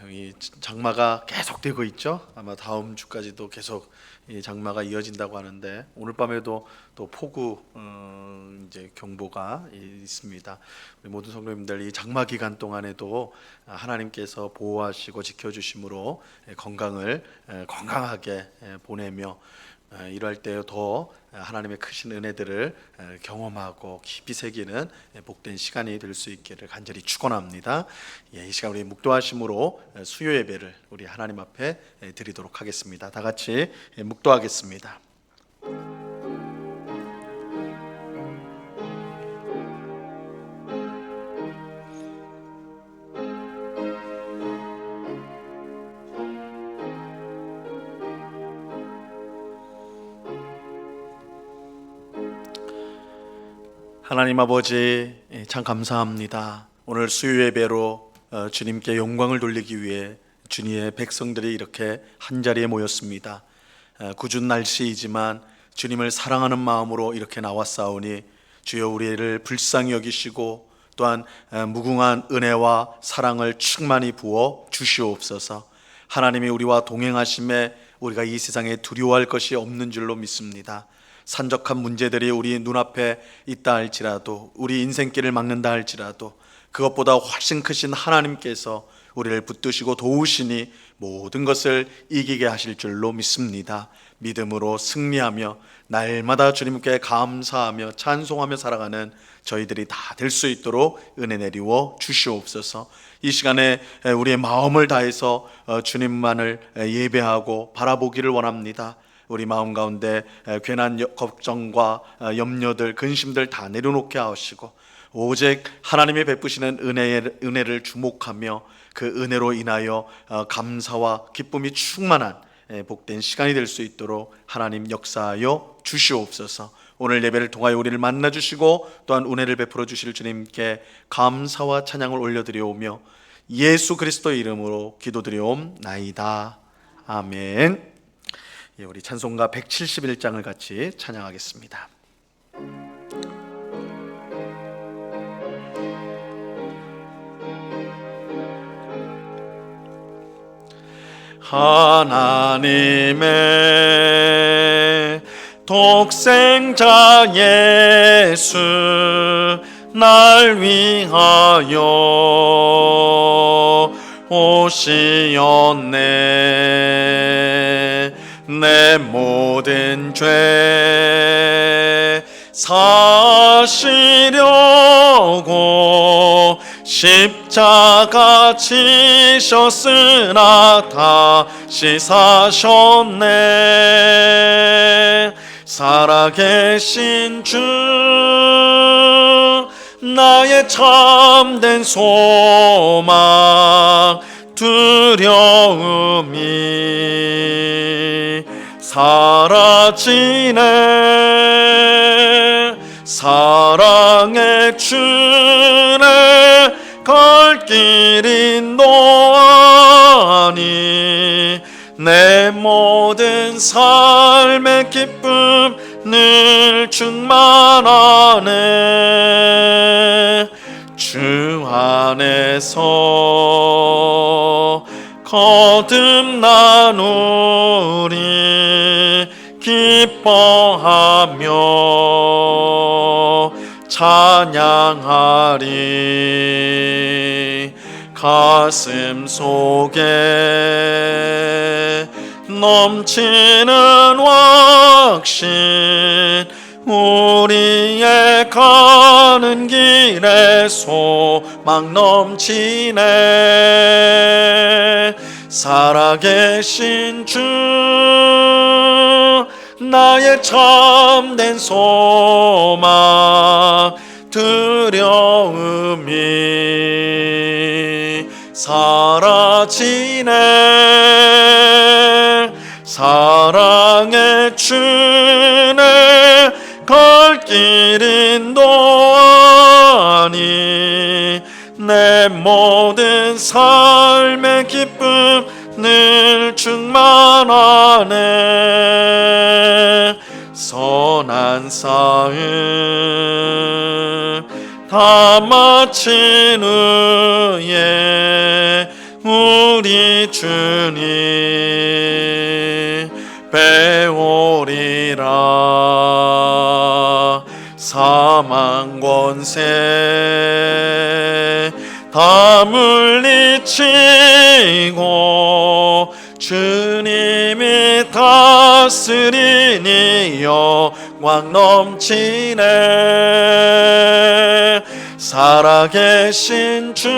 이 장마가 계속되고 있죠. 아마 다음 주까지도 계속 이 장마가 이어진다고 하는데 오늘 밤에도 또 폭우 이제 경보가 있습니다. 우리 모든 성도님들 이 장마 기간 동안에도 하나님께서 보호하시고 지켜주심으로 건강을 건강하게 보내며 이럴 때 더 하나님의 크신 은혜들을 경험하고 깊이 새기는 복된 시간이 될 수 있기를 간절히 축원합니다. 이 시간 우리 묵도하심으로 수요 예배를 우리 하나님 앞에 드리도록 하겠습니다. 다 같이 묵도하겠습니다. 하나님 아버지, 참 감사합니다. 오늘 수요 예배로 주님께 영광을 돌리기 위해 주님의 백성들이 이렇게 한자리에 모였습니다. 궂은 날씨이지만 주님을 사랑하는 마음으로 이렇게 나왔사오니 주여 우리를 불쌍히 여기시고 또한 무궁한 은혜와 사랑을 충만히 부어 주시옵소서. 하나님이 우리와 동행하심에 우리가 이 세상에 두려워할 것이 없는 줄로 믿습니다. 산적한 문제들이 우리 눈앞에 있다 할지라도, 우리 인생길을 막는다 할지라도 그것보다 훨씬 크신 하나님께서 우리를 붙드시고 도우시니 모든 것을 이기게 하실 줄로 믿습니다. 믿음으로 승리하며 날마다 주님께 감사하며 찬송하며 살아가는 저희들이 다 될 수 있도록 은혜 내리워 주시옵소서. 이 시간에 우리의 마음을 다해서 주님만을 예배하고 바라보기를 원합니다. 우리 마음 가운데 괜한 걱정과 염려들, 근심들 다 내려놓게 하시고 오직 하나님이 베푸시는 은혜를 주목하며 그 은혜로 인하여 감사와 기쁨이 충만한 복된 시간이 될 수 있도록 하나님 역사하여 주시옵소서. 오늘 예배를 통하여 우리를 만나주시고 또한 은혜를 베풀어 주실 주님께 감사와 찬양을 올려드려오며 예수 그리스도의 이름으로 기도드려옵나이다. 아멘. 우리 찬송가 171장을 같이 찬양하겠습니다. 하나님의 독생자 예수 날 위하여 오시었네. 내 모든 죄 사시려고 십자가 지셨으나 다시 사셨네. 살아계신 주 나의 참된 소망 두려움이 사라지네. 사랑의 주네 갈 길이 노하니 내 모든 삶의 기쁨 늘 충만하네. 주 안에서 거듭나누리 기뻐하며 찬양하리. 가슴 속에 넘치는 확신 우리의 가는 길에 소망 넘치네. 살아계신 주 나의 참된 소망 두려움이 사라지네. 사랑의 주네 갈 길이 노하니 내 모든 삶의 기쁨 늘 충만하네. 선한 싸움 다 마친 후에 우리 주님 배우리라. 사망 권세 다 물리치고 주님이 다스리니 영광 넘치네. 살아계신 주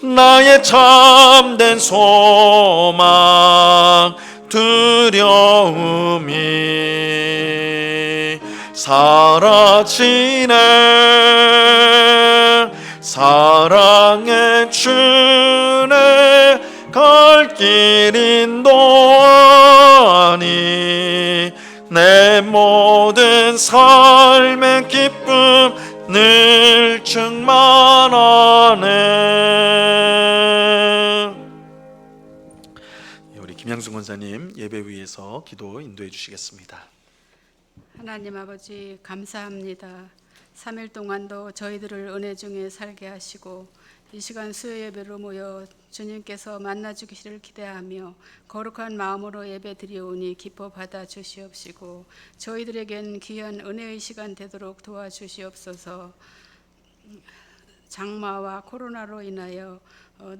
나의 참된 소망 두려움이 사라지네. 사랑의 주네 갈 길 인도하니 내 모든 삶의 기쁨 늘 충만하네. 우리 김양순 권사님 예배 위에서 기도 인도해 주시겠습니다. 하나님 아버지 감사합니다. 3일 동안도 저희들을 은혜 중에 살게 하시고 이 시간 수요 예배로 모여 주님께서 만나 주기를 기대하며 거룩한 마음으로 예배 드리오니 기뻐 받아 주시옵시고 저희들에겐 귀한 은혜의 시간 되도록 도와주시옵소서. 장마와 코로나로 인하여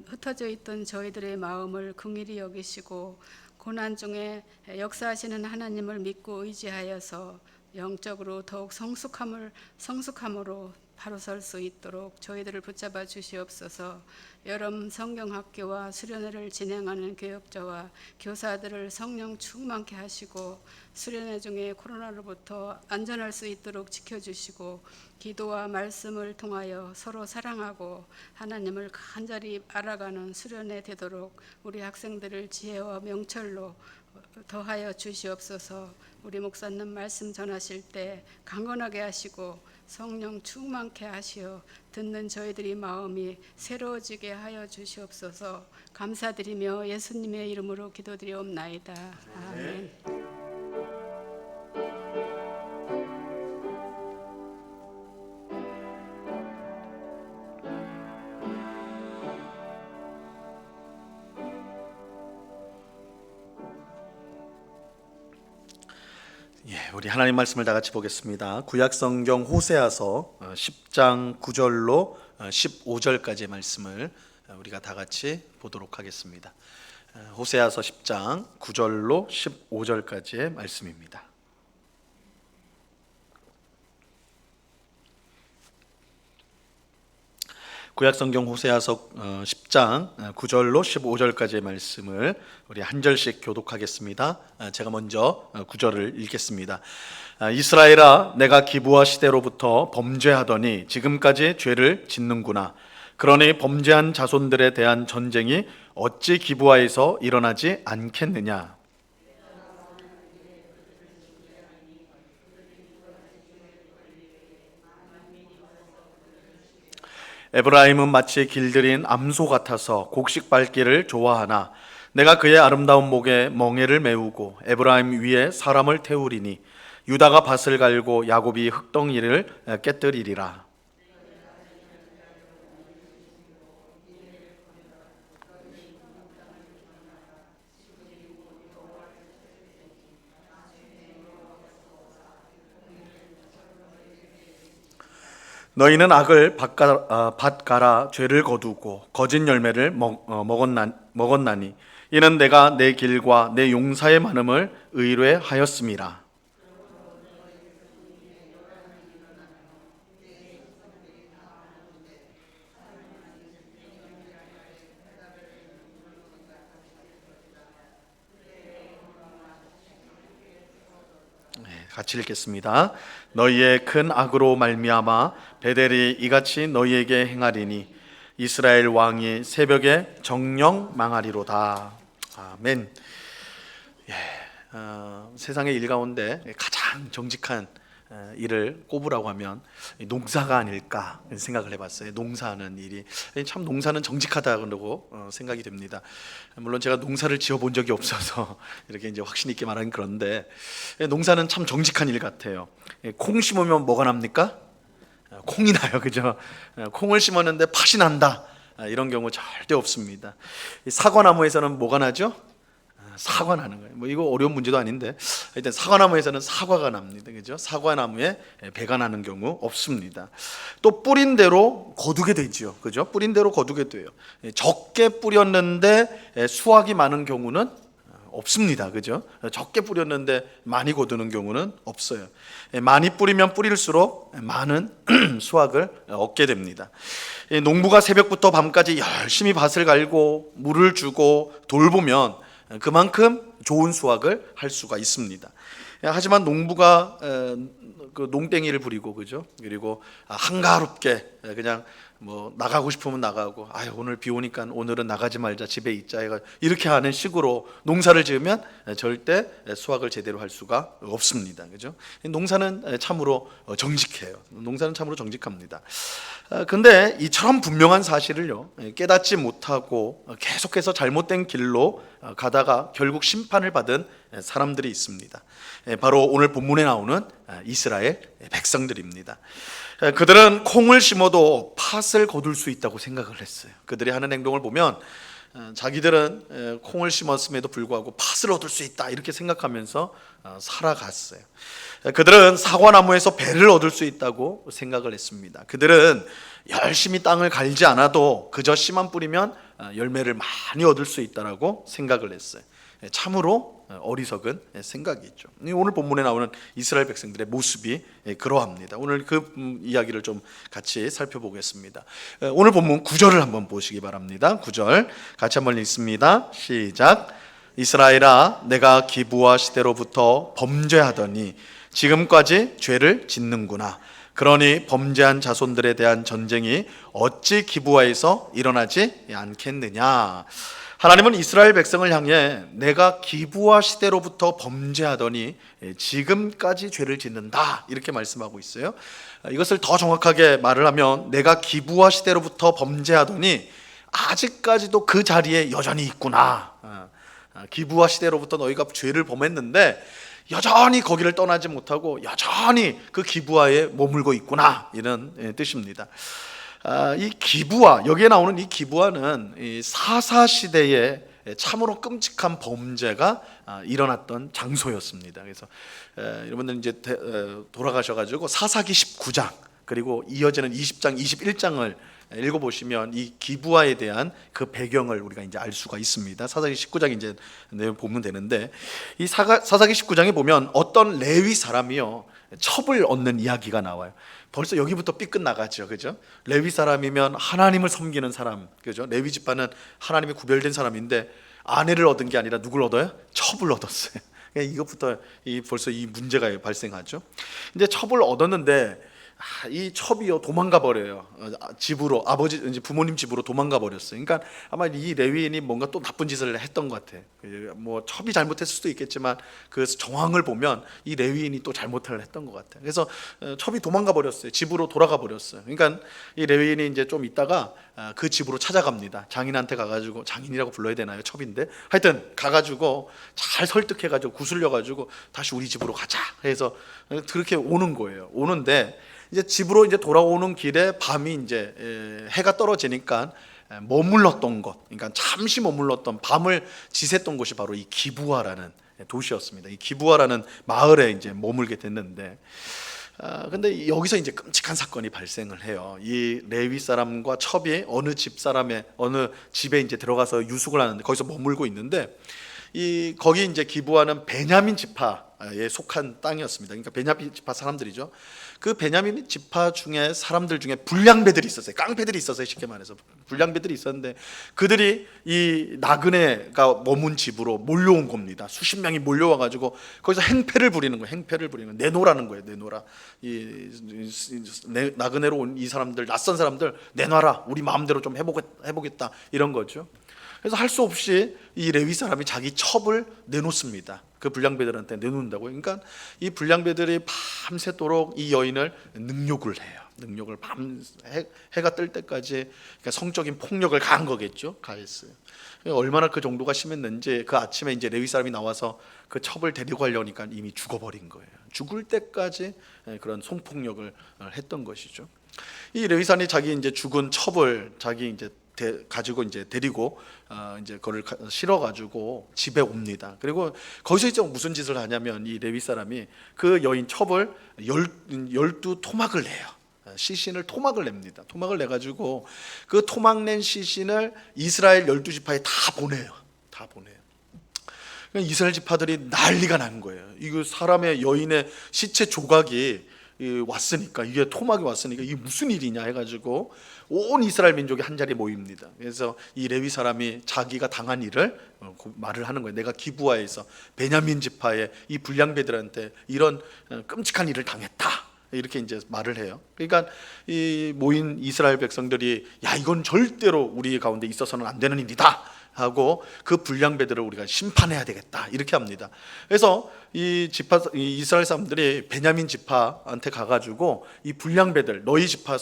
흩어져 있던 저희들의 마음을 긍휼히 여기시고 고난 중에 역사하시는 하나님을 믿고 의지하여서 영적으로 더욱 성숙함으로 바로 설 수 있도록 저희들을 붙잡아 주시옵소서. 여름 성경학교와 수련회를 진행하는 교역자와 교사들을 성령 충만케 하시고 수련회 중에 코로나로부터 안전할 수 있도록 지켜주시고 기도와 말씀을 통하여 서로 사랑하고 하나님을 간절히 알아가는 수련회 되도록 우리 학생들을 지혜와 명철로 더하여 주시옵소서. 우리 목사님 말씀 전하실 때 강건하게 하시고 성령 충만케 하시어 듣는 저희들이 마음이 새로워지게 하여 주시옵소서. 감사드리며 예수님의 이름으로 기도드리옵나이다. 아멘. 우리 하나님 말씀을 다 같이 보겠습니다. 구약성경 호세아서 10장 9절로 15절까지의 말씀을 우리가 다 같이 보도록 하겠습니다. 호세아서 10장 9절로 15절까지의 말씀입니다. 구약성경 호세아서 10장 9절로 15절까지의 말씀을 우리 한 절씩 교독하겠습니다. 제가 먼저 9절을 읽겠습니다. 이스라엘아, 내가 기브와 시대로부터 범죄하더니 지금까지 죄를 짓는구나. 그러니 범죄한 자손들에 대한 전쟁이 어찌 기브와에서 일어나지 않겠느냐. 에브라임은 마치 길들인 암소 같아서 곡식 밟기를 좋아하나 내가 그의 아름다운 목에 멍에를 메우고 에브라임 위에 사람을 태우리니 유다가 밭을 갈고 야곱이 흙덩이를 깨뜨리리라. 너희는 악을 밭가라 죄를 거두고 거짓 열매를 먹었나니 이는 내가 내 길과 내 용사의 많음을 의뢰하였음이라. 같이 읽겠습니다. 너희의 큰 악으로 말미암아 베델이 이같이 너희에게 행하리니 이스라엘 왕이 새벽에 정령 망하리로다. 아멘. 세상의 일 가운데 가장 정직한 일을 꼽으라고 하면 농사가 아닐까 생각을 해봤어요. 농사하는 일이 참 농사는 정직하다 그러고 생각이 됩니다. 물론 제가 농사를 지어본 적이 없어서 이렇게 이제 확신 있게 말하는 그런데 농사는 참 정직한 일 같아요. 콩 심으면 뭐가 납니까? 콩이 나요, 그죠? 콩을 심었는데 팥이 난다. 이런 경우 절대 없습니다. 이 사과나무에서는 뭐가 나죠? 사과 나는 거예요. 뭐 이거 어려운 문제도 아닌데 일단 사과나무에서는 사과가 납니다. 그죠? 사과나무에 배가 나는 경우 없습니다. 또 뿌린 대로 거두게 되죠. 그죠? 뿌린 대로 거두게 돼요. 적게 뿌렸는데 수확이 많은 경우는 없습니다. 그죠? 적게 뿌렸는데 많이 거두는 경우는 없어요. 많이 뿌리면 뿌릴수록 많은 수확을 얻게 됩니다. 농부가 새벽부터 밤까지 열심히 밭을 갈고 물을 주고 돌보면 그만큼 좋은 수확을 할 수가 있습니다. 하지만 농부가 그 농땡이를 부리고 그죠? 그리고 한가롭게 그냥 뭐 나가고 싶으면 나가고 오늘 비 오니까 오늘은 나가지 말자 집에 있자 해가 이렇게 하는 식으로 농사를 지으면 절대 수확을 제대로 할 수가 없습니다. 그죠? 농사는 참으로 정직해요. 농사는 참으로 정직합니다. 근데 이처럼 분명한 사실을요 깨닫지 못하고 계속해서 잘못된 길로 가다가 결국 심판을 받은 사람들이 있습니다. 바로 오늘 본문에 나오는 이스라엘 백성들입니다. 그들은 콩을 심어도 팥을 거둘 수 있다고 생각을 했어요. 그들이 하는 행동을 보면 자기들은 콩을 심었음에도 불구하고 팥을 얻을 수 있다 이렇게 생각하면서 살아갔어요. 그들은 사과나무에서 배를 얻을 수 있다고 생각을 했습니다. 그들은 열심히 땅을 갈지 않아도 그저 씨만 뿌리면 열매를 많이 얻을 수 있다라고 생각을 했어요. 참으로 어리석은 생각이죠. 오늘 본문에 나오는 이스라엘 백성들의 모습이 그러합니다. 오늘 그 이야기를 좀 같이 살펴보겠습니다. 오늘 본문 9절을 한번 보시기 바랍니다. 9절 같이 한번 읽습니다. 시작. 이스라엘아, 내가 기브와 시대로부터 범죄하더니 지금까지 죄를 짓는구나. 그러니 범죄한 자손들에 대한 전쟁이 어찌 기브와에서 일어나지 않겠느냐. 하나님은 이스라엘 백성을 향해 내가 기브와 시대로부터 범죄하더니 지금까지 죄를 짓는다 이렇게 말씀하고 있어요. 이것을 더 정확하게 말을 하면 내가 기브와 시대로부터 범죄하더니 아직까지도 그 자리에 여전히 있구나. 기브와 시대로부터 너희가 죄를 범했는데 여전히 거기를 떠나지 못하고 여전히 그 기브와에 머물고 있구나 이런 뜻입니다. 이 기브와 여기에 나오는 이 기브와는 이 사사 시대에 참으로 끔찍한 범죄가 일어났던 장소였습니다. 그래서 여러분들 이제 돌아가셔가지고 사사기 19장 그리고 이어지는 20장, 21장을 읽어보시면 이 기브와에 대한 그 배경을 우리가 이제 알 수가 있습니다. 사사기 19장 이제 보면 되는데 이 사사기 19장에 보면 어떤 레위 사람이요 첩을 얻는 이야기가 나와요. 벌써 여기부터 삐끗 나가죠, 그죠? 레위 사람이면 하나님을 섬기는 사람, 그죠? 레위 지파는 하나님이 구별된 사람인데 아내를 얻은 게 아니라 누굴 얻어요? 첩을 얻었어요. 이것부터 벌써 이 문제가 발생하죠. 이제 첩을 얻었는데 이 첩이요 도망가 버려요. 집으로 아버지 이제 부모님 집으로 도망가 버렸어요. 그러니까 아마 이 레위인이 뭔가 또 나쁜 짓을 했던 것 같아. 뭐 첩이 잘못했을 수도 있겠지만 그 정황을 보면 이 레위인이 또 잘못을 했던 것 같아. 그래서 첩이 도망가 버렸어요. 집으로 돌아가 버렸어요. 그러니까 이 레위인이 이제 좀 있다가 그 집으로 찾아갑니다. 장인한테 가가지고 장인이라고 불러야 되나요? 첩인데 하여튼 가가지고 잘 설득해가지고 구슬려가지고 다시 우리 집으로 가자 해서 그렇게 오는 거예요. 오는데 이제 집으로 이제 돌아오는 길에 밤이 이제 해가 떨어지니까 머물렀던 곳, 그러니까 잠시 머물렀던 밤을 지샜던 곳이 바로 이 기브와라는 도시였습니다. 이 기브와라는 마을에 이제 머물게 됐는데, 근데 여기서 이제 끔찍한 사건이 발생을 해요. 이 레위 사람과 첩이 어느 집 사람의 어느 집에 이제 들어가서 유숙을 하는데 거기서 머물고 있는데 거기 이제 기브와는 베냐민 지파에 속한 땅이었습니다. 그러니까 베냐민 지파 사람들이죠. 그 베냐민 지파 중에 사람들 중에 불량배들이 있었어요. 깡패들이 있었어요. 쉽게 말해서 불량배들이 있었는데 그들이 이 나그네가 머문 집으로 몰려온 겁니다. 수십 명이 몰려와가지고 거기서 행패를 부리는 거예요. 행패를 부리는 거예요. 내놓으라는 거예요. 내놓으라. 나그네로 온 이 사람들, 낯선 사람들 내놔라. 우리 마음대로 좀 해보겠다. 이런 거죠. 그래서 할 수 없이 이 레위 사람이 자기 첩을 내놓습니다. 그 불량배들한테 내놓는다고요. 그러니까 이 불량배들이 밤새도록 이 여인을 능욕을 해요. 능욕을 해가 뜰 때까지, 그러니까 성적인 폭력을 가한 거겠죠. 가했어요. 얼마나 그 정도가 심했는지 그 아침에 이제 레위 사람이 나와서 그 첩을 데리고 가려니까 이미 죽어버린 거예요. 죽을 때까지 그런 성폭력을 했던 것이죠. 이 레위 사람이 자기 이제 죽은 첩을 자기 이제 가지고 이제 데리고 이제 그걸 실어 가지고 집에 옵니다. 그리고 거기서 이제 무슨 짓을 하냐면 이 레위 사람이 그 여인 첩을 12토막을 내요. 시신을 토막을 냅니다. 토막을 내 가지고 그 토막 낸 시신을 이스라엘 12지파에 다 보내요. 다 보내요. 그러니까 이스라엘 지파들이 난리가 난 거예요. 이거 사람의 여인의 시체 조각이 왔으니까, 이게 토막이 왔으니까 이게 무슨 일이냐 해가지고 온 이스라엘 민족이 한 자리에 모입니다. 그래서 이 레위 사람이 자기가 당한 일을 말을 하는 거예요. 내가 기브아에서 베냐민 지파의 이 불량배들한테 이런 끔찍한 일을 당했다, 이렇게 이제 말을 해요. 그러니까 이 모인 이스라엘 백성들이 야, 이건 절대로 우리 가운데 있어서는 안 되는 일이다 하고 그 불량배들을 우리가 심판해야 되겠다, 이렇게 합니다. 그래서 이 이스라엘 사람들이 베냐민 지파한테 가가지고 이 불량배들, 너희 지파에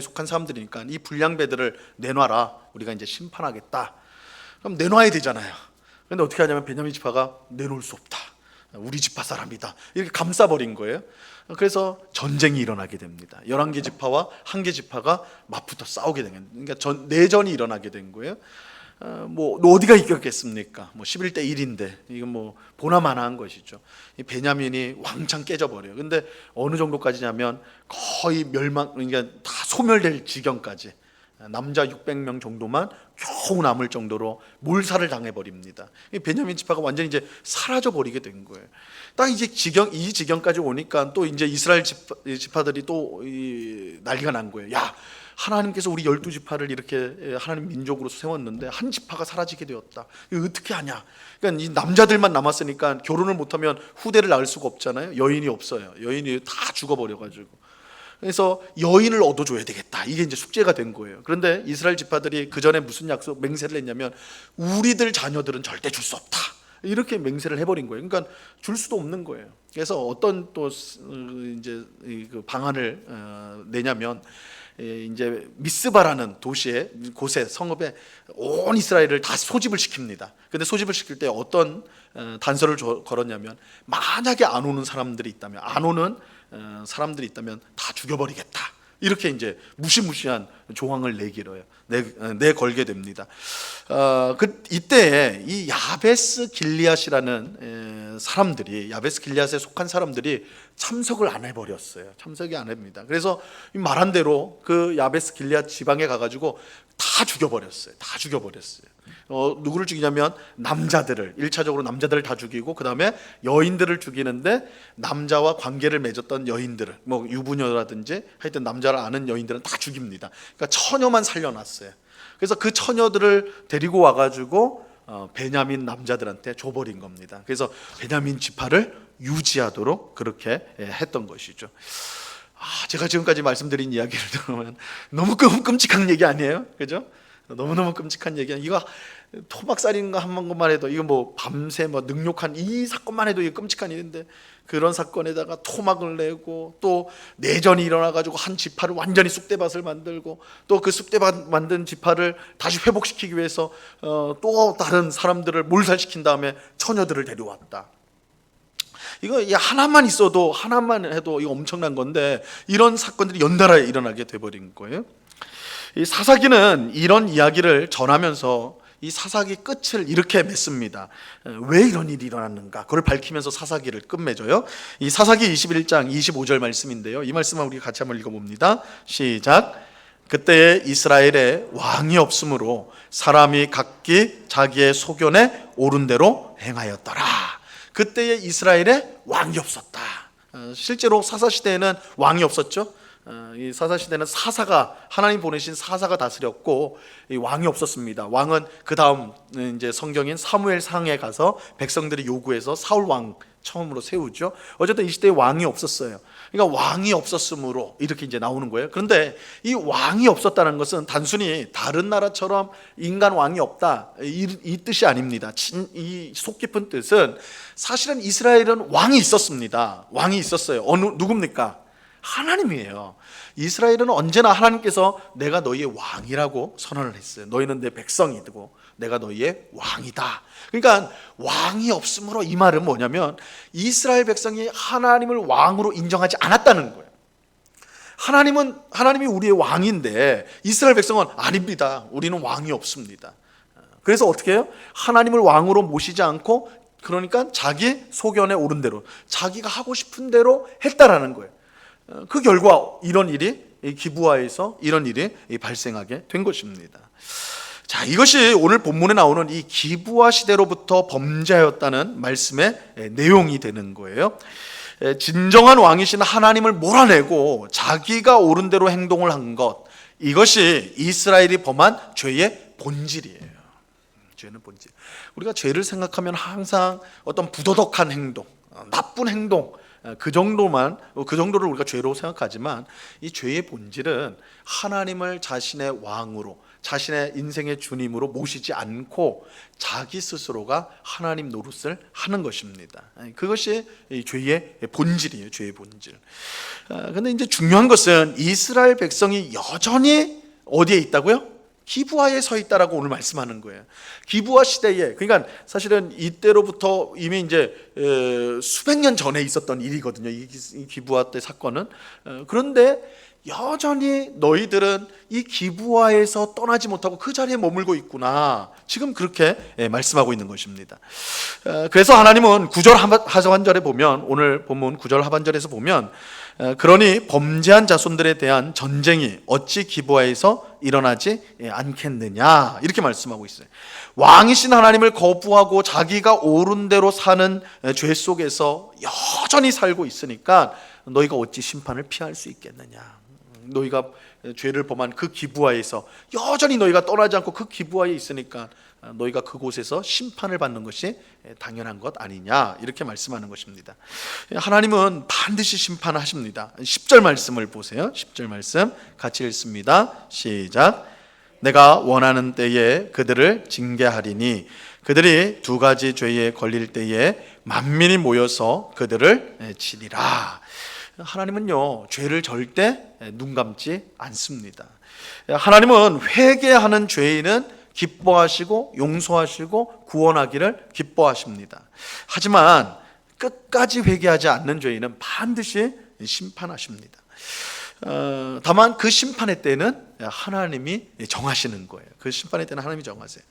속한 사람들이니까 이 불량배들을 내놔라, 우리가 이제 심판하겠다. 그럼 내놔야 되잖아요. 그런데 어떻게 하냐면 베냐민 지파가 내놓을 수 없다, 우리 지파 사람이다, 이렇게 감싸버린 거예요. 그래서 전쟁이 일어나게 됩니다. 11개 지파와 1개 지파가 맞붙어 싸우게 된 거예요. 그러니까 내전이 일어나게 된 거예요. 뭐 어디가 이겼겠습니까? 뭐 11대 1인데 이건 뭐 보나마나한 것이죠. 이 베냐민이 왕창 깨져버려요. 근데 어느 정도까지냐면 거의 멸망, 그러니까 다 소멸될 지경까지, 남자 600명 정도만 겨우 남을 정도로 몰살을 당해버립니다. 이 베냐민 지파가 완전히 이제 사라져 버리게 된 거예요. 딱 이제 이 지경까지 오니까 또 이제 이스라엘 지파들이 또 난리가 난 거예요. 야, 하나님께서 우리 12지파를 이렇게 하나님 민족으로 세웠는데 한 지파가 사라지게 되었다. 이거 어떻게 하냐? 그러니까 이 남자들만 남았으니까 결혼을 못하면 후대를 낳을 수가 없잖아요. 여인이 없어요. 여인이 다 죽어버려가지고. 그래서 여인을 얻어줘야 되겠다, 이게 이제 숙제가 된 거예요. 그런데 이스라엘 지파들이 그 전에 무슨 맹세를 했냐면 우리들 자녀들은 절대 줄 수 없다, 이렇게 맹세를 해버린 거예요. 그러니까 줄 수도 없는 거예요. 그래서 어떤 또 이제 그 방안을 내냐면, 이제 미스바라는 곳에 성읍에 온 이스라엘을 다 소집을 시킵니다. 근데 소집을 시킬 때 어떤 단서를 걸었냐면, 만약에 안 오는 사람들이 있다면, 안 오는 사람들이 있다면 다 죽여버리겠다, 이렇게 이제 무시무시한 조항을 내걸게 됩니다. 이때 이 야베스 길리앗이라는 사람들이, 야베스 길리앗에 속한 사람들이 참석을 안 해버렸어요. 참석이 안 합니다. 그래서 말한 대로 그 야베스 길리앗 지방에 가가지고 다 죽여버렸어요. 다 죽여버렸어요. 누구를 죽이냐면 남자들을, 1차적으로 남자들을 다 죽이고, 그 다음에 여인들을 죽이는데 남자와 관계를 맺었던 여인들을, 뭐 유부녀라든지 하여튼 남자를 아는 여인들은 다 죽입니다. 그러니까 처녀만 살려놨어요. 그래서 그 처녀들을 데리고 와가지고 베냐민 남자들한테 줘버린 겁니다. 그래서 베냐민 지파를 유지하도록 그렇게 했던 것이죠. 제가 지금까지 말씀드린 이야기를 들으면 너무 끔찍한 얘기 아니에요? 그죠? 너무너무 끔찍한 얘기야. 이거 토막살인 거 한 것만 해도, 이거 뭐 밤새 뭐 능욕한 이 사건만 해도 이게 끔찍한 일인데, 그런 사건에다가 토막을 내고 또 내전이 일어나가지고 한 지파를 완전히 쑥대밭을 만들고, 또 그 쑥대밭 만든 지파를 다시 회복시키기 위해서 또 다른 사람들을 몰살시킨 다음에 처녀들을 데려왔다. 이거 하나만 있어도, 하나만 해도 이거 엄청난 건데, 이런 사건들이 연달아 일어나게 돼버린 거예요. 이 사사기는 이런 이야기를 전하면서 이 사사기 끝을 이렇게 맺습니다. 왜 이런 일이 일어났는가, 그걸 밝히면서 사사기를 끝맺어요. 이 사사기 21장 25절 말씀인데요, 이 말씀을 우리 같이 한번 읽어봅니다. 시작. 그때에 이스라엘에 왕이 없으므로 사람이 각기 자기의 소견에 옳은 대로 행하였더라. 그때에 이스라엘에 왕이 없었다. 실제로 사사시대에는 왕이 없었죠. 이 사사시대는 하나님 보내신 사사가 다스렸고, 이 왕이 없었습니다. 왕은 그 다음 이제 성경인 사무엘상에 가서 백성들이 요구해서 사울 왕 처음으로 세우죠. 어쨌든 이 시대에 왕이 없었어요. 그러니까 왕이 없었으므로 이렇게 이제 나오는 거예요. 그런데 이 왕이 없었다는 것은 단순히 다른 나라처럼 인간 왕이 없다, 이 뜻이 아닙니다. 이 속 깊은 뜻은 사실은 이스라엘은 왕이 있었습니다. 왕이 있었어요. 누굽니까? 하나님이에요. 이스라엘은 언제나 하나님께서 내가 너희의 왕이라고 선언을 했어요. 너희는 내 백성이고 내가 너희의 왕이다. 그러니까 왕이 없으므로, 이 말은 뭐냐면 이스라엘 백성이 하나님을 왕으로 인정하지 않았다는 거예요. 하나님이 우리의 왕인데 이스라엘 백성은 아닙니다. 우리는 왕이 없습니다. 그래서 어떻게 해요? 하나님을 왕으로 모시지 않고 그러니까 자기 소견에 오른 대로 자기가 하고 싶은 대로 했다라는 거예요. 그 결과 이런 일이 기브아에서 이런 일이 발생하게 된 것입니다. 자, 이것이 오늘 본문에 나오는 이 기브아 시대로부터 범죄하였다는 말씀의 내용이 되는 거예요. 진정한 왕이신 하나님을 몰아내고 자기가 옳은 대로 행동을 한 것, 이것이 이스라엘이 범한 죄의 본질이에요. 죄는 본질. 우리가 죄를 생각하면 항상 어떤 부도덕한 행동, 나쁜 행동, 그 정도를 우리가 죄로 생각하지만 이 죄의 본질은 하나님을 자신의 왕으로, 자신의 인생의 주님으로 모시지 않고 자기 스스로가 하나님 노릇을 하는 것입니다. 그것이 이 죄의 본질이에요. 죄의 본질. 그런데 이제 중요한 것은 이스라엘 백성이 여전히 어디에 있다고요? 기브아에 서 있다라고 오늘 말씀하는 거예요. 기브아 시대에, 그러니까 사실은 이때로부터 이미 이제 수백 년 전에 있었던 일이거든요. 이 기브아 때 사건은. 그런데 여전히 너희들은 이 기브아에서 떠나지 못하고 그 자리에 머물고 있구나. 지금 그렇게 말씀하고 있는 것입니다. 그래서 하나님은 9절 하반절에 보면, 오늘 본문 9절 하반절에서 보면, 그러니 범죄한 자손들에 대한 전쟁이 어찌 기브아에서 일어나지 않겠느냐, 이렇게 말씀하고 있어요. 왕이신 하나님을 거부하고 자기가 옳은 대로 사는 죄 속에서 여전히 살고 있으니까 너희가 어찌 심판을 피할 수 있겠느냐. 너희가 죄를 범한 그 기브아에서 여전히 너희가 떠나지 않고 그 기브아에 있으니까 너희가 그곳에서 심판을 받는 것이 당연한 것 아니냐, 이렇게 말씀하는 것입니다. 하나님은 반드시 심판하십니다. 10절 말씀을 보세요. 10절 말씀 같이 읽습니다. 시작. 내가 원하는 때에 그들을 징계하리니 그들이 두 가지 죄에 걸릴 때에 만민이 모여서 그들을 치리라. 하나님은요, 죄를 절대 눈 감지 않습니다. 하나님은 회개하는 죄인은 기뻐하시고 용서하시고 구원하기를 기뻐하십니다. 하지만 끝까지 회개하지 않는 죄인은 반드시 심판하십니다. 다만 그 심판의 때는 하나님이 정하시는 거예요. 그 심판의 때는 하나님이 정하세요.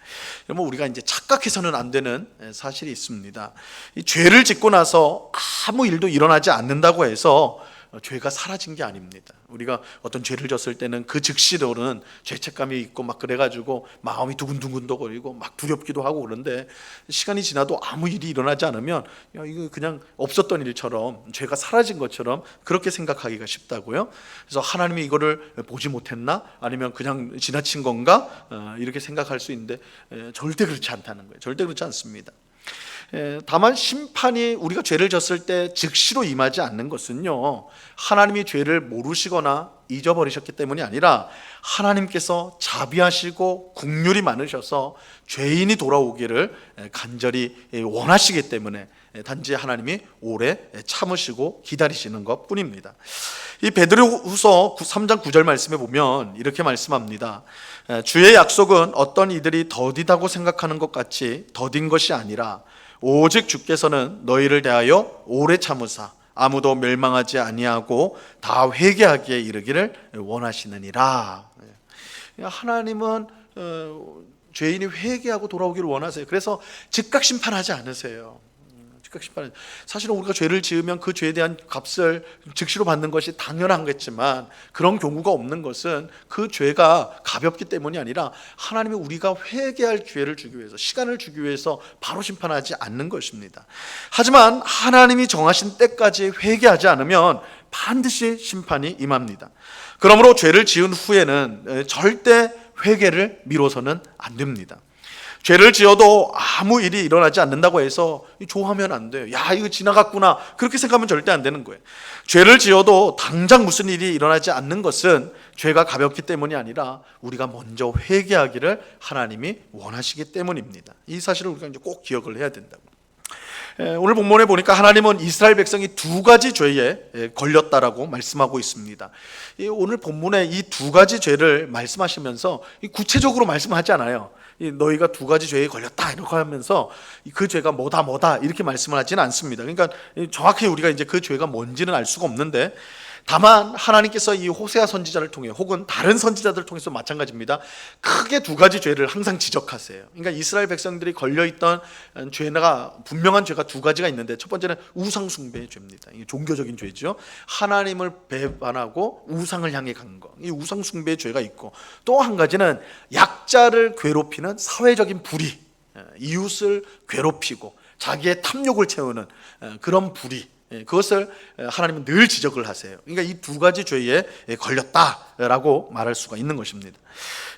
여러분, 우리가 이제 착각해서는 안 되는 사실이 있습니다. 이 죄를 짓고 나서 아무 일도 일어나지 않는다고 해서 죄가 사라진 게 아닙니다. 우리가 어떤 죄를 졌을 때는 그 즉시로는 죄책감이 있고 막 그래가지고 마음이 두근두근거리고 막 두렵기도 하고 그런데 시간이 지나도 아무 일이 일어나지 않으면 이거 그냥 없었던 일처럼, 죄가 사라진 것처럼 그렇게 생각하기가 쉽다고요. 그래서 하나님이 이거를 보지 못했나, 아니면 그냥 지나친 건가, 이렇게 생각할 수 있는데 절대 그렇지 않다는 거예요. 절대 그렇지 않습니다. 다만 심판이 우리가 죄를 졌을 때 즉시로 임하지 않는 것은요, 하나님이 죄를 모르시거나 잊어버리셨기 때문이 아니라 하나님께서 자비하시고 긍휼이 많으셔서 죄인이 돌아오기를 간절히 원하시기 때문에 단지 하나님이 오래 참으시고 기다리시는 것 뿐입니다. 이 베드로후서 3장 9절 말씀에 보면 이렇게 말씀합니다. 주의 약속은 어떤 이들이 더디다고 생각하는 것 같이 더딘 것이 아니라 오직 주께서는 너희를 대하여 오래 참으사 아무도 멸망하지 아니하고 다 회개하기에 이르기를 원하시느니라. 하나님은 죄인이 회개하고 돌아오기를 원하세요. 그래서 즉각 심판하지 않으세요. 즉각 심판. 사실은 우리가 죄를 지으면 그 죄에 대한 값을 즉시로 받는 것이 당연하겠지만 그런 경우가 없는 것은 그 죄가 가볍기 때문이 아니라 하나님이 우리가 회개할 기회를 주기 위해서, 시간을 주기 위해서 바로 심판하지 않는 것입니다. 하지만 하나님이 정하신 때까지 회개하지 않으면 반드시 심판이 임합니다. 그러므로 죄를 지은 후에는 절대 회개를 미뤄서는 안 됩니다. 죄를 지어도 아무 일이 일어나지 않는다고 해서 좋아하면 안 돼요. 야, 이거 지나갔구나, 그렇게 생각하면 절대 안 되는 거예요. 죄를 지어도 당장 무슨 일이 일어나지 않는 것은 죄가 가볍기 때문이 아니라 우리가 먼저 회개하기를 하나님이 원하시기 때문입니다. 이 사실을 우리가 이제 꼭 기억을 해야 된다고. 오늘 본문에 보니까 하나님은 이스라엘 백성이 두 가지 죄에 걸렸다라고 말씀하고 있습니다. 오늘 본문에 이 두 가지 죄를 말씀하시면서 구체적으로 말씀하지 않아요. 너희가 두 가지 죄에 걸렸다 이렇게 하면서 그 죄가 뭐다 이렇게 말씀을 하지는 않습니다. 그러니까 정확히 우리가 이제 그 죄가 뭔지는 알 수가 없는데, 다만 하나님께서 이 호세아 선지자를 통해 혹은 다른 선지자들을 통해서 마찬가지입니다. 크게 두 가지 죄를 항상 지적하세요. 그러니까 이스라엘 백성들이 걸려있던 죄가 분명한 죄가 두 가지가 있는데, 첫 번째는 우상 숭배의 죄입니다. 이게 종교적인 죄죠. 하나님을 배반하고 우상을 향해 간 거, 이 우상 숭배의 죄가 있고, 또 한 가지는 약자를 괴롭히는 사회적인 불의, 이웃을 괴롭히고 자기의 탐욕을 채우는 그런 불의, 그것을 하나님은 늘 지적을 하세요. 그러니까 이 두 가지 죄에 걸렸다라고 말할 수가 있는 것입니다.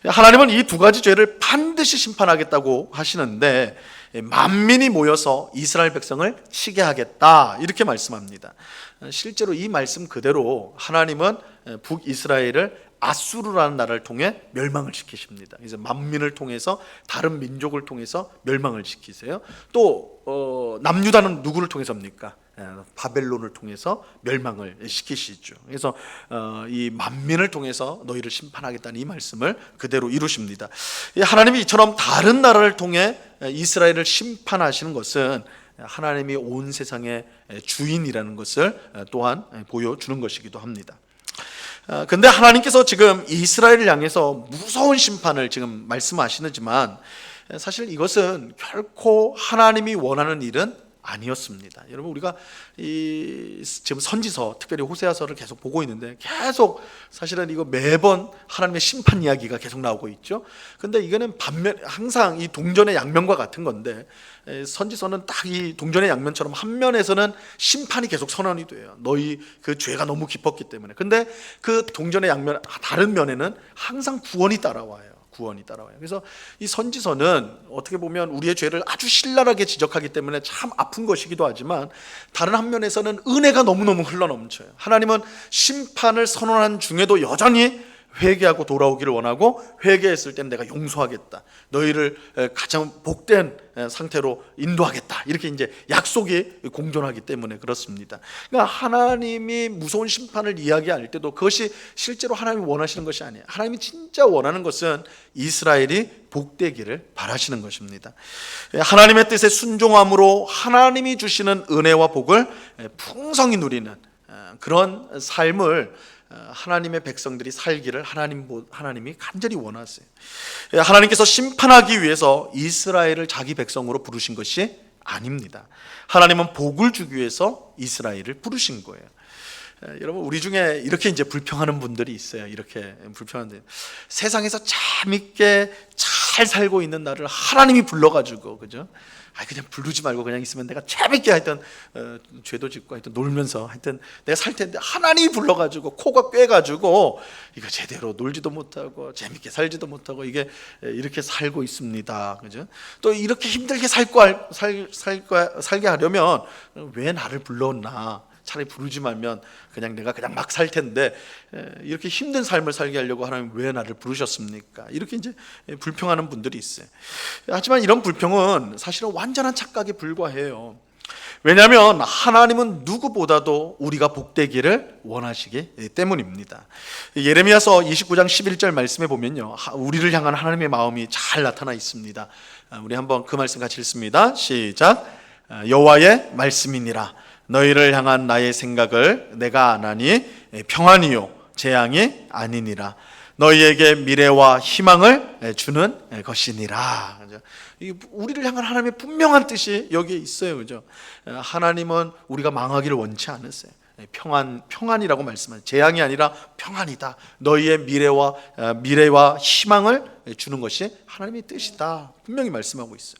하나님은 이 두 가지 죄를 반드시 심판하겠다고 하시는데, 만민이 모여서 이스라엘 백성을 치게 하겠다 이렇게 말씀합니다. 실제로 이 말씀 그대로 하나님은 북이스라엘을 아수르라는 나라를 통해 멸망을 시키십니다. 그래서 만민을 통해서, 다른 민족을 통해서 멸망을 시키세요. 또 남유다는 누구를 통해서입니까? 바벨론을 통해서 멸망을 시키시죠. 그래서 이 만민을 통해서 너희를 심판하겠다는 이 말씀을 그대로 이루십니다. 하나님이 이처럼 다른 나라를 통해 이스라엘을 심판하시는 것은 하나님이 온 세상의 주인이라는 것을 또한 보여주는 것이기도 합니다. 근데 하나님께서 지금 이스라엘을 향해서 무서운 심판을 지금 말씀하시지만, 사실 이것은 결코 하나님이 원하는 일은 아니었습니다. 여러분, 우리가 지금 선지서, 특별히 호세아서를 계속 보고 있는데, 계속 사실은 이거 매번 하나님의 심판 이야기가 계속 나오고 있죠. 근데 이거는 항상 이 동전의 양면과 같은 건데, 선지서는 딱 이 동전의 양면처럼 한 면에서는 심판이 계속 선언이 돼요. 너희 그 죄가 너무 깊었기 때문에. 근데 그 동전의 양면 다른 면에는 항상 구원이 따라와요. 구원이 따라와요. 그래서 이 선지서는 어떻게 보면 우리의 죄를 아주 신랄하게 지적하기 때문에 참 아픈 것이기도 하지만, 다른 한 면에서는 은혜가 너무너무 흘러넘쳐요. 하나님은 심판을 선언한 중에도 여전히 회개하고 돌아오기를 원하고, 회개했을 땐 내가 용서하겠다, 너희를 가장 복된 상태로 인도하겠다, 이렇게 이제 약속이 공존하기 때문에 그렇습니다. 그러니까 하나님이 무서운 심판을 이야기할 때도 그것이 실제로 하나님이 원하시는 것이 아니에요. 하나님이 진짜 원하는 것은 이스라엘이 복되기를 바라시는 것입니다. 하나님의 뜻에 순종함으로 하나님이 주시는 은혜와 복을 풍성히 누리는 그런 삶을 하나님의 백성들이 살기를 하나님이 간절히 원하세요. 하나님께서 심판하기 위해서 이스라엘을 자기 백성으로 부르신 것이 아닙니다. 하나님은 복을 주기 위해서 이스라엘을 부르신 거예요. 여러분, 우리 중에 이렇게 이제 불평하는 분들이 있어요. 이렇게 불평하는데, 세상에서 재밌게 잘 살고 있는 나를 하나님이 불러가지고, 그죠? 그냥 부르지 말고 그냥 있으면 내가 재밌게 하여튼 죄도 짓고 하여튼 놀면서 하여튼 내가 살 텐데, 하나님이 불러가지고 코가 꿰가지고 이거 제대로 놀지도 못하고 재밌게 살지도 못하고 이게 이렇게 살고 있습니다. 그죠? 또 이렇게 힘들게 살게 하려면 왜 나를 불렀나? 차라리 부르지 말면 그냥 내가 그냥 막 살 텐데, 이렇게 힘든 삶을 살게 하려고 하나님 왜 나를 부르셨습니까? 이렇게 이제 불평하는 분들이 있어요. 하지만 이런 불평은 사실은 완전한 착각에 불과해요. 왜냐하면 하나님은 누구보다도 우리가 복되기를 원하시기 때문입니다. 예레미야서 29장 11절 말씀에 보면요, 우리를 향한 하나님의 마음이 잘 나타나 있습니다. 우리 한번 그 말씀 같이 읽습니다. 시작. 여호와의 말씀이니라. 너희를 향한 나의 생각을 내가 아나니 평안이요 재앙이 아니니라. 너희에게 미래와 희망을 주는 것이니라. 우리를 향한 하나님의 분명한 뜻이 여기에 있어요. 그죠? 하나님은 우리가 망하기를 원치 않으세요. 평안이라고 말씀하세요. 재앙이 아니라 평안이다. 너희의 미래와 희망을 주는 것이 하나님의 뜻이다. 분명히 말씀하고 있어요.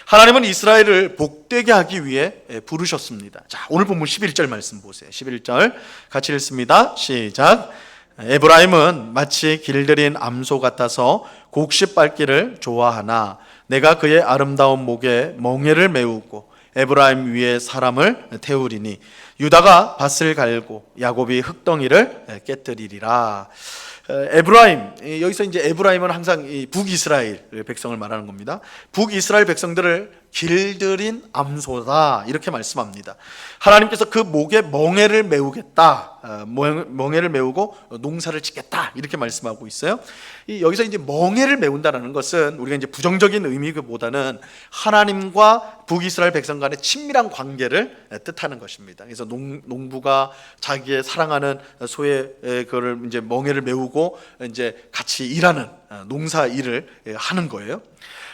하나님은 이스라엘을 복되게 하기 위해 부르셨습니다. 자, 오늘 본문 11절 말씀 보세요. 11절 같이 읽습니다. 시작. 에브라임은 마치 길들인 암소 같아서 곡식 밟기를 좋아하나 내가 그의 아름다운 목에 멍에를 메우고 에브라임 위에 사람을 태우리니 유다가 밭을 갈고 야곱이 흙덩이를 깨뜨리리라. 여기서 이제 에브라임은 항상 이 북이스라엘 백성을 말하는 겁니다. 북이스라엘 백성들을 길들인 암소다 이렇게 말씀합니다. 하나님께서 그 목에 멍에를 메우겠다, 멍에를 메우고 농사를 짓겠다 이렇게 말씀하고 있어요. 여기서 이제 멍에를 메운다라는 것은 우리가 이제 부정적인 의미보다는 하나님과 북이스라엘 백성 간의 친밀한 관계를 뜻하는 것입니다. 그래서 농부가 자기의 사랑하는 소의 그를 이제 멍에를 메우고 이제 같이 일하는 농사 일을 하는 거예요.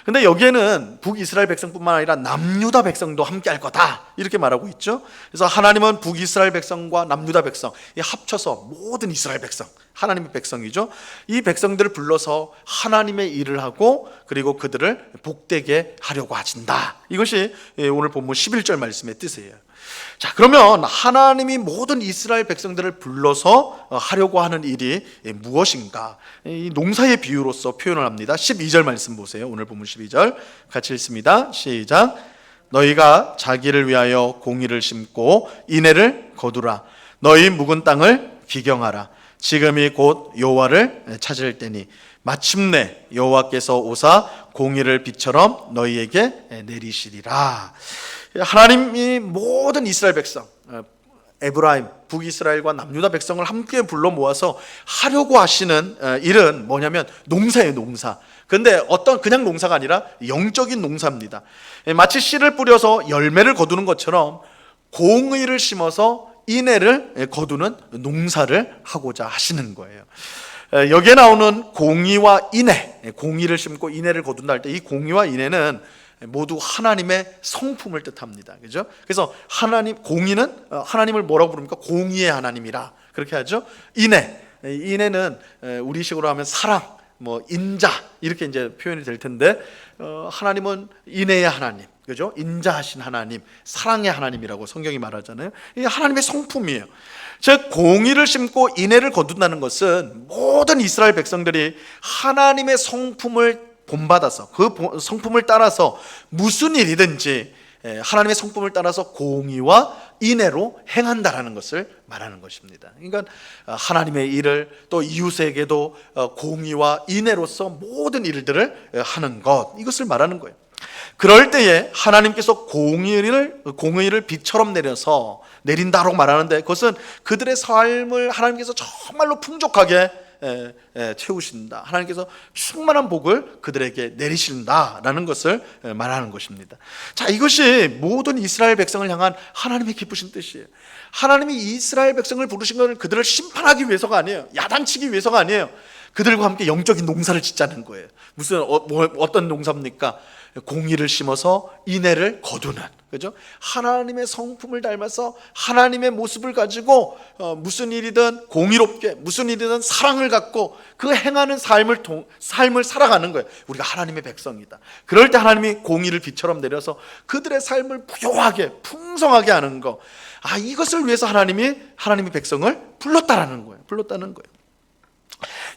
근데 여기에는 북이스라엘 백성뿐만 아니라 남유다 백성도 함께 할 거다 이렇게 말하고 있죠. 그래서 하나님은 북이스라엘 백성과 남유다 백성 합쳐서 모든 이스라엘 백성, 하나님의 백성이죠. 이 백성들을 불러서 하나님의 일을 하고 그리고 그들을 복되게 하려고 하신다. 이것이 오늘 본문 11절 말씀의 뜻이에요. 자, 그러면 하나님이 모든 이스라엘 백성들을 불러서 하려고 하는 일이 무엇인가? 이 농사의 비유로서 표현을 합니다. 12절 말씀 보세요. 오늘 본문 12절 같이 읽습니다. 시작. 너희가 자기를 위하여 공의를 심고 인애를 거두라. 너희 묵은 땅을 기경하라. 지금이 곧 여호와를 찾을 때니 마침내 여호와께서 오사 공의를 비처럼 너희에게 내리시리라. 하나님이 모든 이스라엘 백성, 에브라임, 북이스라엘과 남유다 백성을 함께 불러 모아서 하려고 하시는 일은 뭐냐면 농사예요, 농사. 근데 어떤 그냥 농사가 아니라 영적인 농사입니다. 마치 씨를 뿌려서 열매를 거두는 것처럼 공의를 심어서 인애를 거두는 농사를 하고자 하시는 거예요. 여기에 나오는 공의와 인애, 공의를 심고 인애를 거둔다 할 때 이 공의와 인애는 모두 하나님의 성품을 뜻합니다. 그죠? 그래서 공의는 하나님을 뭐라고 부릅니까? 공의의 하나님이라 그렇게 하죠. 인애는 우리식으로 하면 사랑, 인자 이렇게 이제 표현이 될 텐데 하나님은 인애의 하나님, 그죠? 인자하신 하나님, 사랑의 하나님이라고 성경이 말하잖아요. 이게 하나님의 성품이에요. 즉 공의를 심고 인애를 거둔다는 것은 모든 이스라엘 백성들이 하나님의 성품을 본받아서 그 성품을 따라서 무슨 일이든지 하나님의 성품을 따라서 공의와 인애로 행한다라는 것을 말하는 것입니다. 그러니까 하나님의 일을 또 이웃에게도 공의와 인애로서 모든 일들을 하는 것, 이것을 말하는 거예요. 그럴 때에 하나님께서 공의를 비처럼 내린다라고 말하는데 그것은 그들의 삶을 하나님께서 정말로 풍족하게 채우신다. 하나님께서 충만한 복을 그들에게 내리신다라는 것을 말하는 것입니다. 자, 이것이 모든 이스라엘 백성을 향한 하나님의 기쁘신 뜻이에요. 하나님이 이스라엘 백성을 부르신 것은 그들을 심판하기 위해서가 아니에요. 야단치기 위해서가 아니에요. 그들과 함께 영적인 농사를 짓자는 거예요. 무슨 어떤 농사입니까? 공의를 심어서 인애를 거두는, 그죠? 하나님의 성품을 닮아서 하나님의 모습을 가지고 무슨 일이든 공의롭게, 무슨 일이든 사랑을 갖고 그 행하는 삶을 살아가는 거예요. 우리가 하나님의 백성이다. 그럴 때 하나님이 공의를 비처럼 내려서 그들의 삶을 부요하게 풍성하게 하는 거, 이것을 위해서 하나님의 백성을 불렀다는 거예요.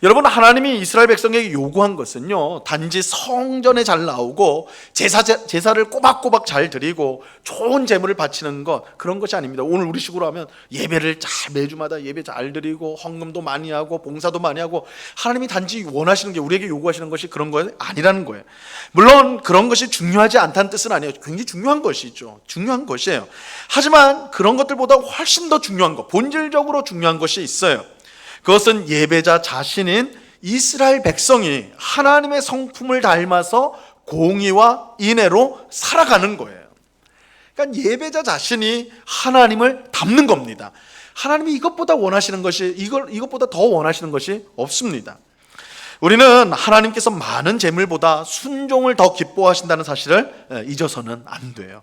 여러분, 하나님이 이스라엘 백성에게 요구한 것은요, 단지 성전에 잘 나오고 제사를 꼬박꼬박 잘 드리고 좋은 제물을 바치는 것, 그런 것이 아닙니다. 오늘 우리식으로 하면 예배를 매주마다 예배 잘 드리고 헌금도 많이 하고 봉사도 많이 하고, 하나님이 단지 원하시는 게, 우리에게 요구하시는 것이 그런 거 아니라는 거예요. 물론 그런 것이 중요하지 않다는 뜻은 아니에요. 굉장히 중요한 것이죠. 중요한 것이에요. 하지만 그런 것들보다 훨씬 더 중요한 것, 본질적으로 중요한 것이 있어요. 그것은 예배자 자신인 이스라엘 백성이 하나님의 성품을 닮아서 공의와 인애로 살아가는 거예요. 그러니까 예배자 자신이 하나님을 닮는 겁니다. 하나님이 이것보다 더 원하시는 것이 없습니다. 우리는 하나님께서 많은 재물보다 순종을 더 기뻐하신다는 사실을 잊어서는 안 돼요.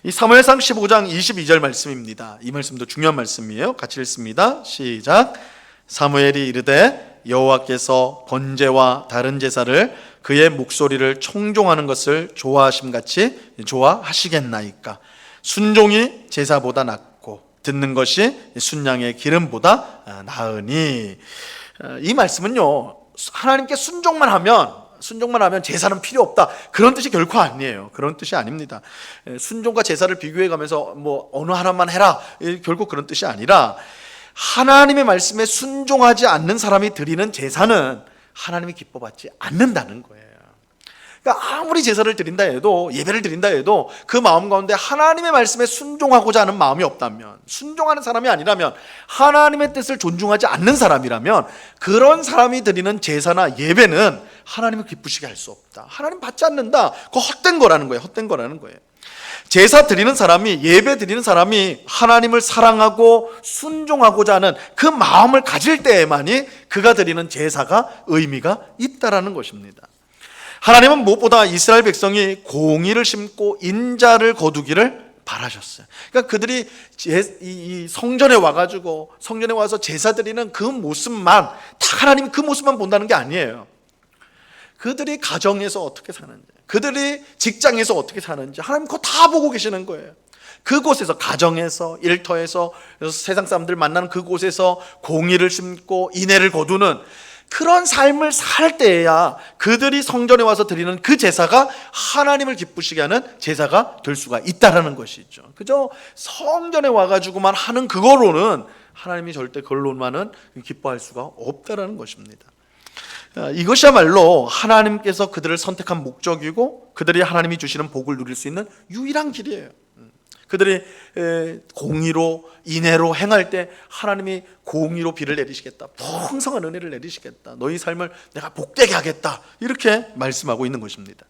이 사무엘상 15장 22절 말씀입니다. 이 말씀도 중요한 말씀이에요. 같이 읽습니다. 시작. 사무엘이 이르되 여호와께서 번제와 다른 제사를 그의 목소리를 청종하는 것을 좋아하심같이 좋아하시겠나이까. 순종이 제사보다 낫고 듣는 것이 순양의 기름보다 나으니. 이 말씀은요, 하나님께 순종만 하면 제사는 필요 없다, 그런 뜻이 결코 아니에요. 그런 뜻이 아닙니다. 순종과 제사를 비교해 가면서 어느 하나만 해라, 결코 그런 뜻이 아니라, 하나님의 말씀에 순종하지 않는 사람이 드리는 제사는 하나님이 기뻐받지 않는다는 거예요. 그러니까 아무리 제사를 드린다 해도, 예배를 드린다 해도 그 마음 가운데 하나님의 말씀에 순종하고자 하는 마음이 없다면, 순종하는 사람이 아니라면, 하나님의 뜻을 존중하지 않는 사람이라면, 그런 사람이 드리는 제사나 예배는 하나님을 기쁘시게 할 수 없다. 하나님 받지 않는다. 그거 헛된 거라는 거예요. 헛된 거라는 거예요. 제사 드리는 사람이, 예배 드리는 사람이 하나님을 사랑하고 순종하고자 하는 그 마음을 가질 때에만이 그가 드리는 제사가 의미가 있다라는 것입니다. 하나님은 무엇보다 이스라엘 백성이 공의를 심고 인자를 거두기를 바라셨어요. 그러니까 그들이 이 성전에 와가지고, 성전에 와서 제사 드리는 그 모습만, 다 하나님 그 모습만 본다는 게 아니에요. 그들이 가정에서 어떻게 사는지, 그들이 직장에서 어떻게 사는지 하나님 그거 다 보고 계시는 거예요. 그곳에서, 가정에서, 일터에서, 세상 사람들 만나는 그곳에서 공의를 심고 인애를 거두는 그런 삶을 살 때에야 그들이 성전에 와서 드리는 그 제사가 하나님을 기쁘시게 하는 제사가 될 수가 있다라는 것이죠. 그저 성전에 와가지고만 하는 그거로는 하나님이 절대 그걸로만은 기뻐할 수가 없다라는 것입니다. 이것이야말로 하나님께서 그들을 선택한 목적이고 그들이 하나님이 주시는 복을 누릴 수 있는 유일한 길이에요. 그들이 공의로 인애로 행할 때 하나님이 공의로 비를 내리시겠다, 풍성한 은혜를 내리시겠다, 너희 삶을 내가 복되게 하겠다, 이렇게 말씀하고 있는 것입니다.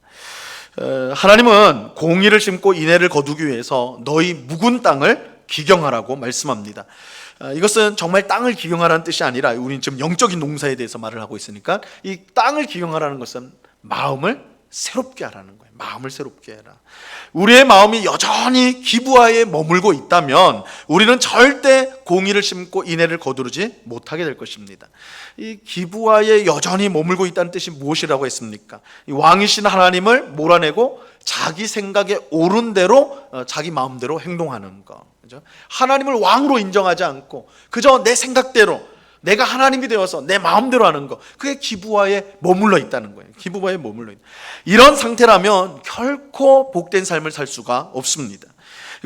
하나님은 공의를 심고 인애를 거두기 위해서 너희 묵은 땅을 기경하라고 말씀합니다. 이것은 정말 땅을 기경하라는 뜻이 아니라, 우리는 지금 영적인 농사에 대해서 말을 하고 있으니까 이 땅을 기경하라는 것은 마음을 새롭게 하라는 거예요. 마음을 새롭게 해라. 우리의 마음이 여전히 기부하에 머물고 있다면 우리는 절대 공의를 심고 인애를 거두지 못하게 될 것입니다. 이 기부하에 여전히 머물고 있다는 뜻이 무엇이라고 했습니까? 이 왕이신 하나님을 몰아내고 자기 생각에 옳은 대로, 자기 마음대로 행동하는 거. 그죠? 하나님을 왕으로 인정하지 않고 그저 내 생각대로, 내가 하나님이 되어서 내 마음대로 하는 거, 그게 기부하에 머물러 있다는 거예요. 기부하에 머물러 있다. 이런 상태라면 결코 복된 삶을 살 수가 없습니다.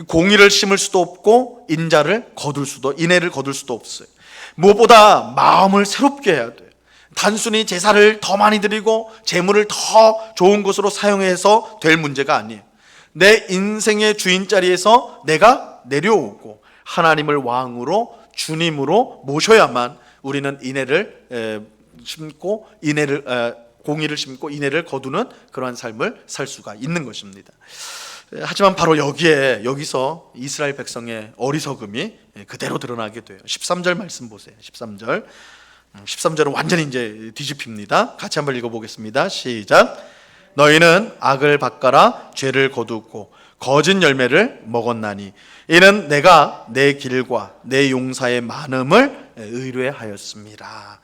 공의를 심을 수도 없고 인애를 거둘 수도 없어요. 무엇보다 마음을 새롭게 해야 돼요. 단순히 제사를 더 많이 드리고 재물을 더 좋은 것으로 사용해서 될 문제가 아니에요. 내 인생의 주인 자리에서 내가 내려오고 하나님을 왕으로, 주님으로 모셔야만 우리는 인애를 심고 공의를 심고 인애를 거두는 그러한 삶을 살 수가 있는 것입니다. 하지만 바로 여기서 이스라엘 백성의 어리석음이 그대로 드러나게 돼요. 13절 말씀 보세요. 13절은 완전히 이제 뒤집힙니다. 같이 한번 읽어보겠습니다. 시작. 너희는 악을 바꿔라 죄를 거두고 거짓 열매를 먹었나니 이는 내가 내 길과 내 용사의 많음을 의뢰하였습니다.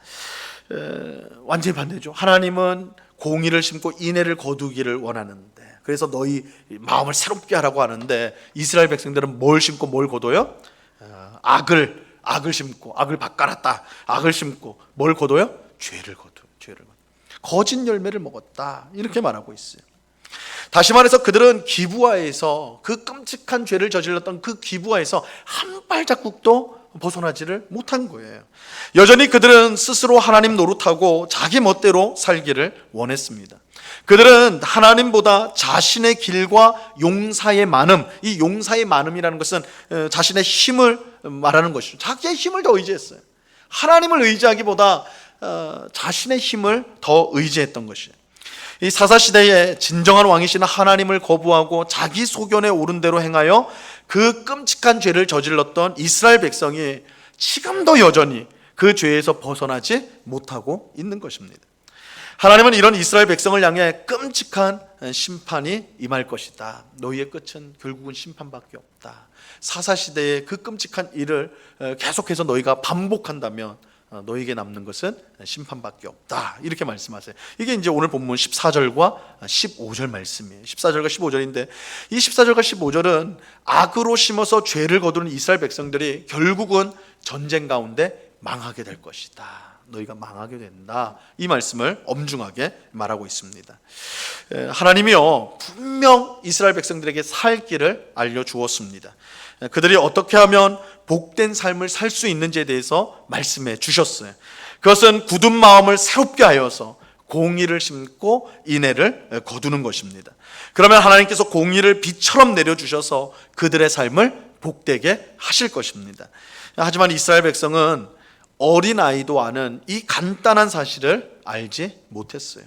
완전히 반대죠. 하나님은 공의를 심고 인애를 거두기를 원하는데, 그래서 너희 마음을 새롭게 하라고 하는데 이스라엘 백성들은 뭘 심고 뭘 거둬요? 악을 심고, 악을 바꿔놨다. 악을 심고 뭘 거둬요? 죄를 거둬. 거짓 열매를 먹었다, 이렇게 말하고 있어요. 다시 말해서 그들은 기브아에서, 그 끔찍한 죄를 저질렀던 그 기브아에서 한 발자국도 벗어나지를 못한 거예요. 여전히 그들은 스스로 하나님 노릇하고 자기 멋대로 살기를 원했습니다. 그들은 하나님보다 자신의 길과 용사의 많음, 이 용사의 많음이라는 것은 자신의 힘을 말하는 것이죠. 자기의 힘을 더 의지했어요. 하나님을 의지하기보다 자신의 힘을 더 의지했던 것이에요. 이 사사시대에 진정한 왕이신 하나님을 거부하고 자기 소견에 옳은 대로 행하여 그 끔찍한 죄를 저질렀던 이스라엘 백성이 지금도 여전히 그 죄에서 벗어나지 못하고 있는 것입니다. 하나님은 이런 이스라엘 백성을 향해 끔찍한 심판이 임할 것이다. 너희의 끝은 결국은 심판밖에 없다. 사사시대의 그 끔찍한 일을 계속해서 너희가 반복한다면 너희에게 남는 것은 심판밖에 없다, 이렇게 말씀하세요. 이게 이제 오늘 본문 14절과 15절 말씀이에요. 14절과 15절인데 이 14절과 15절은 악으로 심어서 죄를 거두는 이스라엘 백성들이 결국은 전쟁 가운데 망하게 될 것이다, 너희가 망하게 된다, 이 말씀을 엄중하게 말하고 있습니다. 하나님이요 분명 이스라엘 백성들에게 살 길을 알려주었습니다. 그들이 어떻게 하면 복된 삶을 살 수 있는지에 대해서 말씀해 주셨어요. 그것은 굳은 마음을 새롭게 하여서 공의를 심고 인애를 거두는 것입니다. 그러면 하나님께서 공의를 비처럼 내려주셔서 그들의 삶을 복되게 하실 것입니다. 하지만 이스라엘 백성은 어린아이도 아는 이 간단한 사실을 알지 못했어요.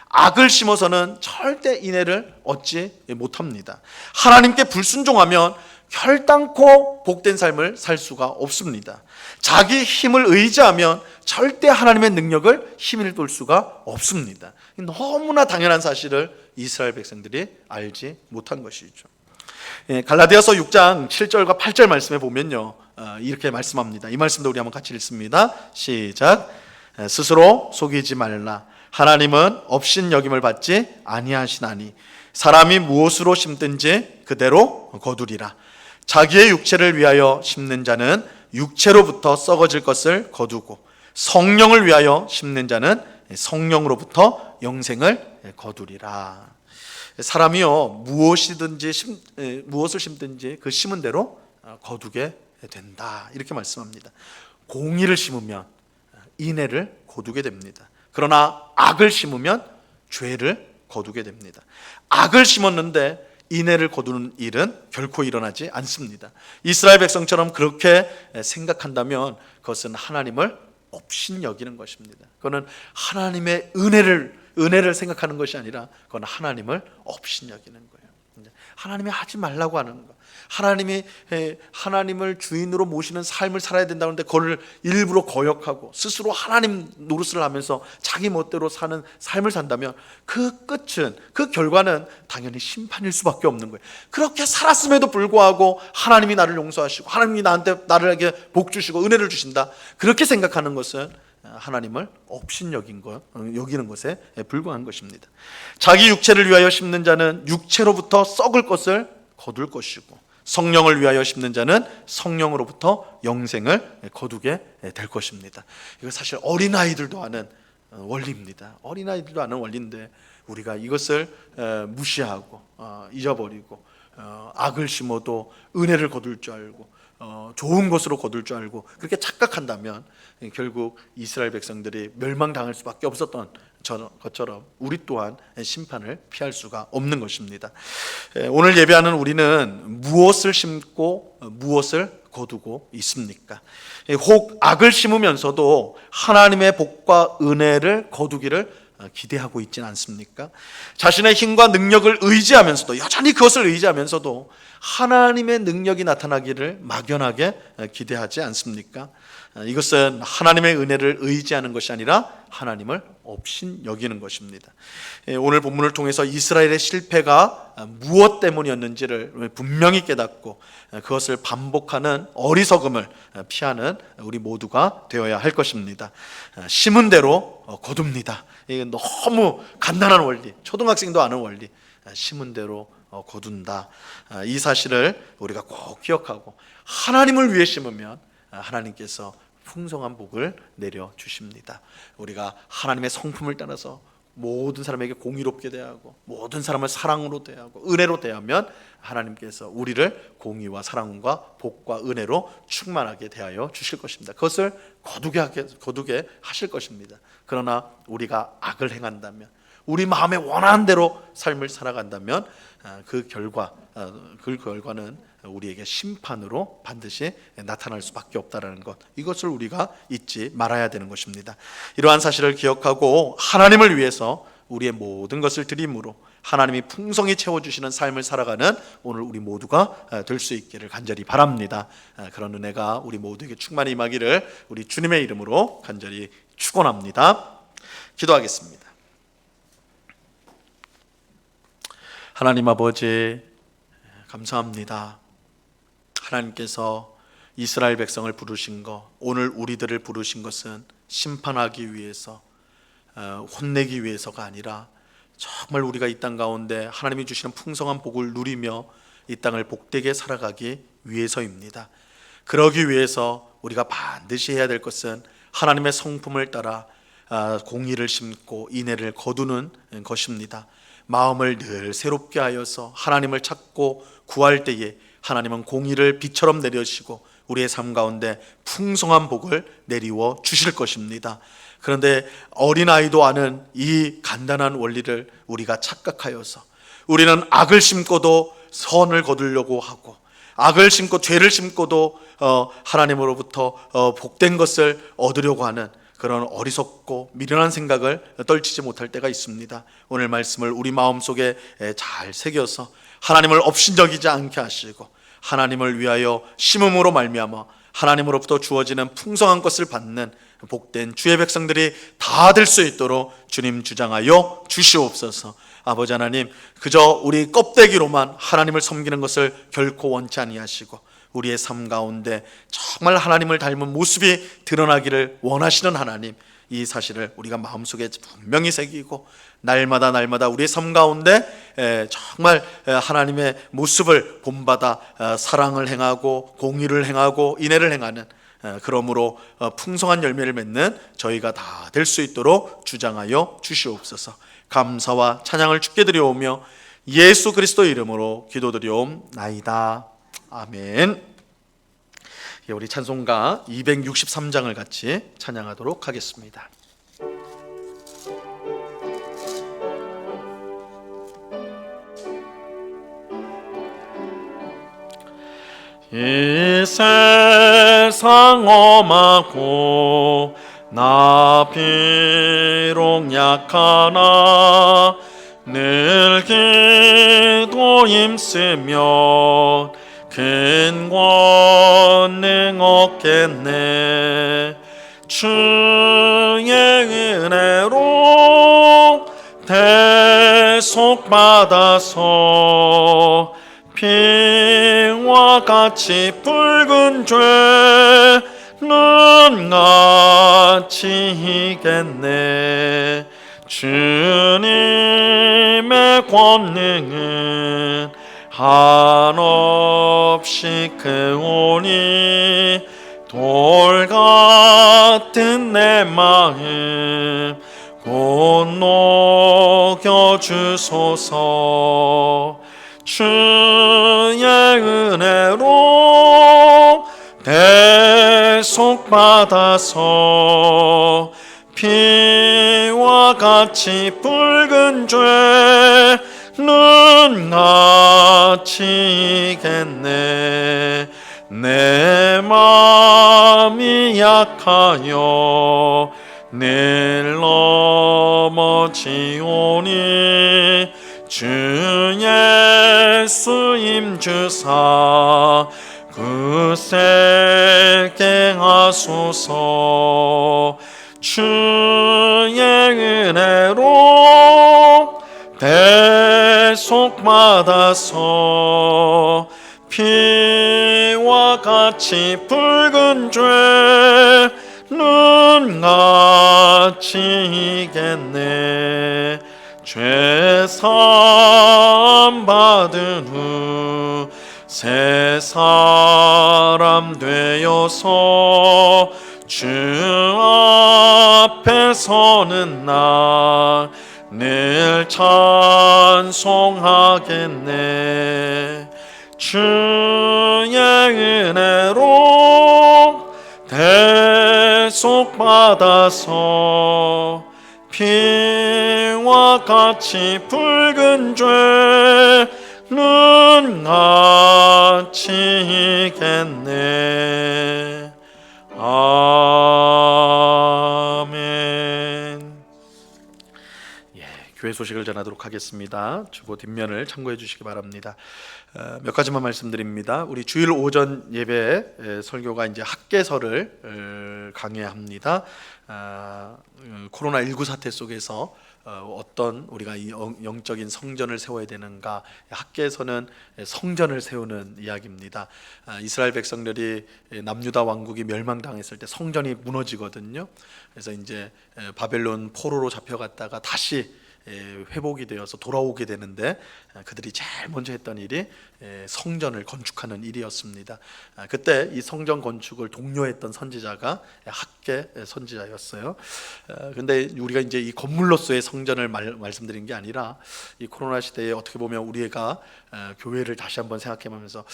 악을 심어서는 절대 인애를 얻지 못합니다. 하나님께 불순종하면 결단코 복된 삶을 살 수가 없습니다. 자기 힘을 의지하면 절대 하나님의 능력을 힘을 둘 수가 없습니다. 너무나 당연한 사실을 이스라엘 백성들이 알지 못한 것이죠. 갈라디아서 6장 7절과 8절 말씀에 보면요, 이렇게 말씀합니다. 이 말씀도 우리 한번 같이 읽습니다. 시작. 스스로 속이지 말라. 하나님은 업신여김을 받지 아니하시나니 사람이 무엇으로 심든지 그대로 거두리라. 자기의 육체를 위하여 심는 자는 육체로부터 썩어질 것을 거두고 성령을 위하여 심는 자는 성령으로부터 영생을 거두리라. 사람이요, 무엇을 심든지 그 심은 대로 거두게 된다, 이렇게 말씀합니다. 공의를 심으면 인애를 거두게 됩니다. 그러나 악을 심으면 죄를 거두게 됩니다. 악을 심었는데 인애를 거두는 일은 결코 일어나지 않습니다. 이스라엘 백성처럼 그렇게 생각한다면 그것은 하나님을 업신여기는 것입니다. 그거는 하나님의 은혜를 생각하는 것이 아니라 그건 하나님을 업신여기는 거예요. 하나님이 하지 말라고 하는 거, 하나님을 주인으로 모시는 삶을 살아야 된다는데 그걸 일부러 거역하고 스스로 하나님 노릇을 하면서 자기 멋대로 사는 삶을 산다면 그 끝은, 그 결과는 당연히 심판일 수밖에 없는 거예요. 그렇게 살았음에도 불구하고 하나님이 나를 용서하시고 하나님이 나에게 복 주시고 은혜를 주신다, 그렇게 생각하는 것은 하나님을 업신여기는 것에 불과한 것입니다. 자기 육체를 위하여 심는 자는 육체로부터 썩을 것을 거둘 것이고 성령을 위하여 심는 자는 성령으로부터 영생을 거두게 될 것입니다. 이거 사실 어린아이들도 아는 원리입니다. 어린아이들도 아는 원리인데 우리가 이것을 무시하고 잊어버리고 악을 심어도 은혜를 거둘 줄 알고 좋은 것으로 거둘 줄 알고 그렇게 착각한다면 결국 이스라엘 백성들이 멸망당할 수밖에 없었던 것처럼 우리 또한 심판을 피할 수가 없는 것입니다. 오늘 예배하는 우리는 무엇을 심고 무엇을 거두고 있습니까? 혹 악을 심으면서도 하나님의 복과 은혜를 거두기를 기대하고 있지는 않습니까? 자신의 힘과 능력을 의지하면서도, 여전히 그것을 의지하면서도 하나님의 능력이 나타나기를 막연하게 기대하지 않습니까? 이것은 하나님의 은혜를 의지하는 것이 아니라 하나님을 업신여기는 것입니다. 오늘 본문을 통해서 이스라엘의 실패가 무엇 때문이었는지를 분명히 깨닫고 그것을 반복하는 어리석음을 피하는 우리 모두가 되어야 할 것입니다. 심은 대로 거둡니다. 이게 너무 간단한 원리, 초등학생도 아는 원리. 심은 대로 거둔다. 이 사실을 우리가 꼭 기억하고 하나님을 위해 심으면 하나님께서 풍성한 복을 내려 주십니다. 우리가 하나님의 성품을 따라서 모든 사람에게 공의롭게 대하고 모든 사람을 사랑으로 대하고 은혜로 대하면 하나님께서 우리를 공의와 사랑과 복과 은혜로 충만하게 대하여 주실 것입니다. 그것을 거두게 하실 것입니다. 그러나 우리가 악을 행한다면, 우리 마음에 원하는 대로 삶을 살아간다면 그 결과는 우리에게 심판으로 반드시 나타날 수밖에 없다는 것, 이것을 우리가 잊지 말아야 되는 것입니다. 이러한 사실을 기억하고 하나님을 위해서 우리의 모든 것을 드림으로 하나님이 풍성히 채워주시는 삶을 살아가는 오늘 우리 모두가 될 수 있기를 간절히 바랍니다. 그런 은혜가 우리 모두에게 충만히 임하기를 우리 주님의 이름으로 간절히 축원합니다. 기도하겠습니다. 하나님 아버지, 감사합니다. 하나님께서 이스라엘 백성을 부르신 것, 오늘 우리들을 부르신 것은 심판하기 위해서, 혼내기 위해서가 아니라 정말 우리가 이 땅 가운데 하나님이 주시는 풍성한 복을 누리며 이 땅을 복되게 살아가기 위해서입니다. 그러기 위해서 우리가 반드시 해야 될 것은 하나님의 성품을 따라 공의를 심고 인애를 거두는 것입니다. 마음을 늘 새롭게 하여서 하나님을 찾고 구할 때에 하나님은 공의를 비처럼 내려주시고 우리의 삶 가운데 풍성한 복을 내리워 주실 것입니다. 그런데 어린아이도 아는 이 간단한 원리를 우리가 착각하여서 우리는 악을 심고도 선을 거두려고 하고, 악을 심고 죄를 심고도 하나님으로부터 복된 것을 얻으려고 하는 그런 어리석고 미련한 생각을 떨치지 못할 때가 있습니다. 오늘 말씀을 우리 마음속에 잘 새겨서 하나님을 업신여기지 않게 하시고, 하나님을 위하여 심음으로 말미암아 하나님으로부터 주어지는 풍성한 것을 받는 복된 주의 백성들이 다 될 수 있도록 주님 주장하여 주시옵소서. 아버지 하나님, 그저 우리 껍데기로만 하나님을 섬기는 것을 결코 원치 아니하시고 우리의 삶 가운데 정말 하나님을 닮은 모습이 드러나기를 원하시는 하나님, 이 사실을 우리가 마음속에 분명히 새기고 날마다 우리의 삶 가운데 정말 하나님의 모습을 본받아 사랑을 행하고 공의를 행하고 인애를 행하는, 그러므로 풍성한 열매를 맺는 저희가 다 될 수 있도록 주장하여 주시옵소서. 감사와 찬양을 주께 드려오며 예수 그리스도 이름으로 기도드려옵나이다. 아멘. 우리 찬송가 263장을 같이 찬양하도록 하겠습니다. 이 세상 엄하고 나 비록 약하나 늘 기도 힘쓰면 큰 권능 얻겠네. 주의 은혜로 대속받아서 피와 같이 붉은 죄는 같이 이겠네. 주님의 권능은 한없이 크오니 돌 같은 내 마음 곧 녹여주소서. 주의 은혜로 대속받아서 피와 같이 붉은 죄는 같이 이겠네. 내 마음이 약하여 늘 넘어지오니 주 예수 임주사 굳세게 하소서. 주의 은혜로 대속받아서 피와 같이 붉은 죄는 같이 이겠네. 죄사함 받은 후 새 사람 되어서 주 앞에 서는 나 늘 찬송하겠네. 주의 은혜로 대속받아서 피와 같이 붉은 죄는 같이 이겠네. 아멘. 교회 소식을 전하도록 하겠습니다. 주보 뒷면을 참고해 주시기 바랍니다. 몇 가지만 말씀드립니다. 우리 주일 오전 예배 설교가 이제 학개설을 강해합니다. 코로나19 사태 속에서 어떤 우리가 이 영적인 성전을 세워야 되는가, 학개에서는 성전을 세우는 이야기입니다. 이스라엘 백성들이 남유다 왕국이 멸망당했을 때 성전이 무너지거든요. 그래서 이제 바벨론 포로로 잡혀갔다가 다시 회복이 되어서 돌아오게 되는데 그들이 제일 먼저 했던 일이 성전을 건축하는 일이었습니다. 그때 이 성전 건축을 독려했던 선지자가 학계 선지자였어요. 근데 우리가 이제 이 건물로서의 성전을 말씀드린 게 아니라 이 코로나 시대에 어떻게 보면 우리가 교회를 다시 한번 생각해보면서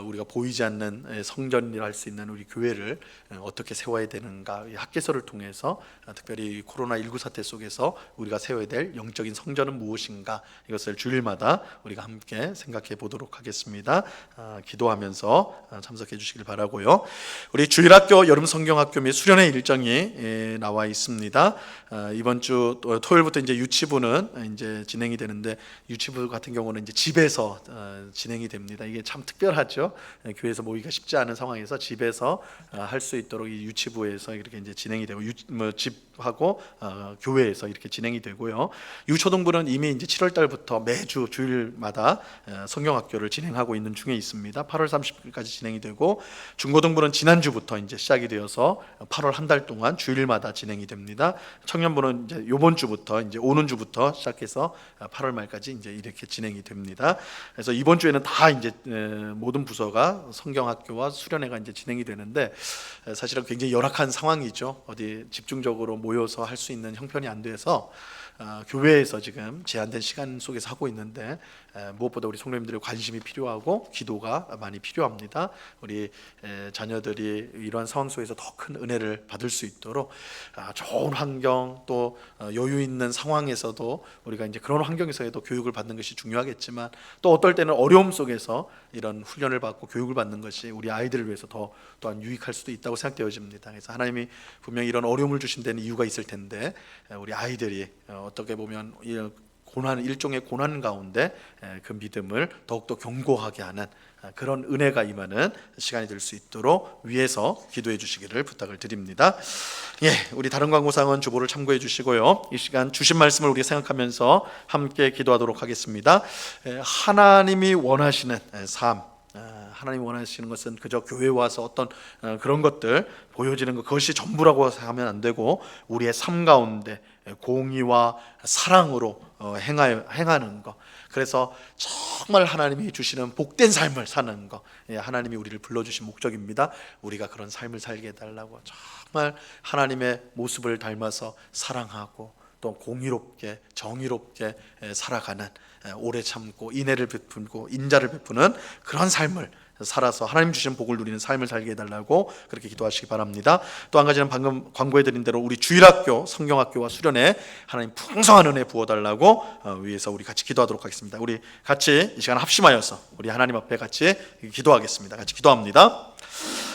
우리가 보이지 않는 성전이라 할 수 있는 우리 교회를 어떻게 세워야 되는가, 이 학계서를 통해서 특별히 코로나19 사태 속에서 우리가 세워야 될 영적인 성전은 무엇인가, 이것을 주일마다 우리가 함께 생각해 보도록 하겠습니다. 기도하면서 참석해 주시길 바라고요. 우리 주일학교, 여름 성경학교 및 수련회 일정이 나와 있습니다. 이번 주 토요일부터 이제 유치부는 이제 진행이 되는데, 유치부 같은 경우는 이제 집에서 진행이 됩니다. 이게 참 특별하죠. 교회에서 모이기가 쉽지 않은 상황에서 집에서 할 수 있도록 이 유치부에서 이렇게 이제 진행이 되고, 집하고 교회에서 이렇게 진행이 되고요. 유초등부는 이미 이제 7월 달부터 매주 주일마다 성경학교를 진행하고 있는 중에 있습니다. 8월 30일까지 진행이 되고, 중고등부는 지난주부터 이제 시작이 되어서 8월 한 달 동안 주일마다 진행이 됩니다. 청년부는 이제 이번 주부터, 이제 오는 주부터 시작해서 8월 말까지 이제 이렇게 진행이 됩니다. 그래서 이번 주에는 다 이제 모든 부서가 성경학교와 수련회가 이제 진행이 되는데, 사실은 굉장히 열악한 상황이죠. 어디 집중적으로 모여서 할 수 있는 형편이 안 돼서 교회에서 지금 제한된 시간 속에서 하고 있는데, 무엇보다 우리 성도님들의 관심이 필요하고 기도가 많이 필요합니다. 우리 자녀들이 이러한 상황 속에서 더 큰 은혜를 받을 수 있도록 좋은 환경, 또 여유 있는 상황에서도 우리가 이제 그런 환경에서도 교육을 받는 것이 중요하겠지만, 또 어떨 때는 어려움 속에서 이런 훈련을 받고 교육을 받는 것이 우리 아이들을 위해서 또한 유익할 수도 있다고 생각되어집니다. 그래서 하나님이 분명히 이런 어려움을 주신 데는 이유가 있을 텐데, 우리 아이들이 어떻게 보면 일종의 고난 가운데 그 믿음을 더욱더 견고하게 하는 그런 은혜가 임하는 시간이 될 수 있도록 위에서 기도해 주시기를 부탁을 드립니다. 우리 다른 광고사항은 주보를 참고해 주시고요. 이 시간 주신 말씀을 우리가 생각하면서 함께 기도하도록 하겠습니다. 하나님이 원하시는 삶, 하나님이 원하시는 것은 그저 교회에 와서 어떤 그런 것들 보여지는 것, 그것이 전부라고 하면 안 되고, 우리의 삶 가운데 공의와 사랑으로 행하는 것, 그래서 정말 하나님이 주시는 복된 삶을 사는 것, 하나님이 우리를 불러주신 목적입니다. 우리가 그런 삶을 살게 해달라고, 정말 하나님의 모습을 닮아서 사랑하고 또 공의롭게 정의롭게 살아가는, 오래 참고 인애를 베풀고 인자를 베푸는 그런 삶을 살아서 하나님 주신 복을 누리는 삶을 살게 해달라고 그렇게 기도하시기 바랍니다. 또 한 가지는 방금 광고해드린 대로 우리 주일학교, 성경학교와 수련회 하나님 풍성한 은혜 부어달라고 위해서 우리 같이 기도하도록 하겠습니다. 우리 같이 이 시간 합심하여서 우리 하나님 앞에 같이 기도하겠습니다. 같이 기도합니다.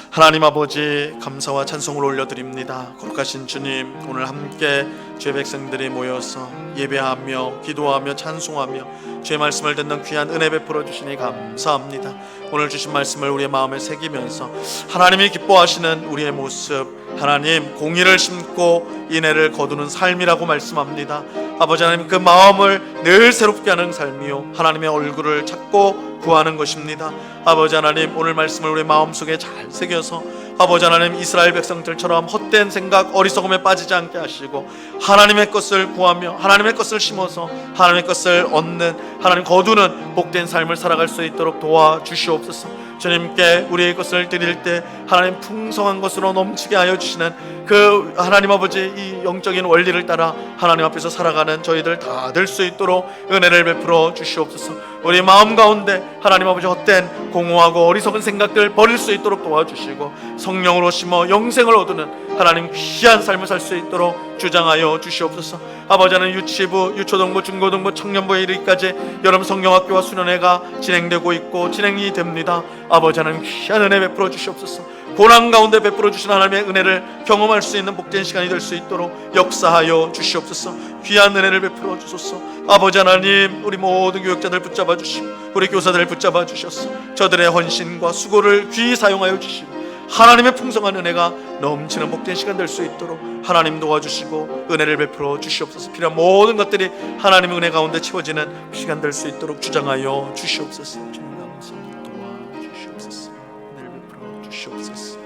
하나님 아버지, 감사와 찬송을 올려드립니다. 거룩하신 주님, 오늘 함께 주의 백성들이 모여서 예배하며 기도하며 찬송하며 주의 말씀을 듣는 귀한 은혜 베풀어 주시니 감사합니다. 오늘 주신 말씀을 우리의 마음에 새기면서 하나님이 기뻐하시는 우리의 모습, 하나님 공의를 심고 인애를 거두는 삶이라고 말씀합니다. 아버지 하나님, 그 마음을 늘 새롭게 하는 삶이요, 하나님의 얼굴을 찾고 구하는 것입니다. 아버지 하나님, 오늘 말씀을 우리 마음속에 잘 새겨서 아버지 하나님, 이스라엘 백성들처럼 헛된 생각, 어리석음에 빠지지 않게 하시고 하나님의 것을 구하며 하나님의 것을 심어서 하나님의 것을 얻는, 하나님 거두는 복된 삶을 살아갈 수 있도록 도와주시옵소서. 주님께 우리의 것을 드릴 때 하나님 풍성한 것으로 넘치게 하여 주시는 그 하나님 아버지, 이 영적인 원리를 따라 하나님 앞에서 살아가는 저희들 다 될 수 있도록 은혜를 베풀어 주시옵소서. 우리 마음 가운데 하나님 아버지 헛된 공허하고 어리석은 생각들 버릴 수 있도록 도와주시고, 성령으로 심어 영생을 얻는 하나님 귀한 삶을 살 수 있도록 주장하여 주시옵소서. 아버지 하나님, 유치부, 유초등부, 중고등부, 청년부에 이르기까지 여름 성경학교와 수련회가 진행되고 있고 진행이 됩니다. 아버지 하나님, 귀한 은혜 베풀어 주시옵소서. 고난 가운데 베풀어 주신 하나님의 은혜를 경험할 수 있는 복된 시간이 될 수 있도록 역사하여 주시옵소서. 귀한 은혜를 베풀어 주소서. 아버지 하나님, 우리 모든 교육자들 붙잡아 주시고 우리 교사들을 붙잡아 주셔서 저들의 헌신과 수고를 귀히 사용하여 주시고 하나님의 풍성한 은혜가 넘치는 복된 시간 될 수 있도록 하나님 도와주시고 은혜를 베풀어 주시옵소서. 필요한 모든 것들이 하나님의 은혜 가운데 채워지는 시간 될 수 있도록 주장하여 주시옵소서. 주님 감사합니다. 도와주시옵소서. 은혜를 베풀어 주시옵소서.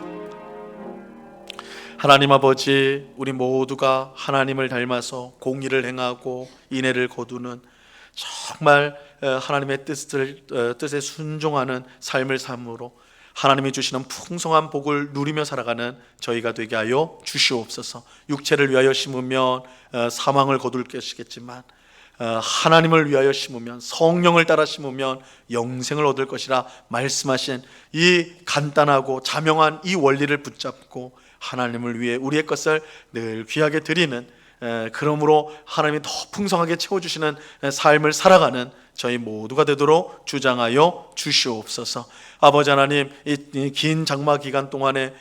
하나님 아버지, 우리 모두가 하나님을 닮아서 공의를 행하고 인애를 거두는 정말 하나님의 뜻에 순종하는 삶을 삶으로 하나님이 주시는 풍성한 복을 누리며 살아가는 저희가 되게 하여 주시옵소서. 육체를 위하여 심으면 사망을 거둘 것이겠지만 하나님을 위하여 심으면, 성령을 따라 심으면 영생을 얻을 것이라 말씀하신 이 간단하고 자명한 이 원리를 붙잡고 하나님을 위해 우리의 것을 늘 귀하게 드리는, 그러므로 하나님이 더 풍성하게 채워주시는 삶을 살아가는 저희 모두가 되도록 주장하여 주시옵소서. 아버지 하나님, 이 긴 장마 기간 동안에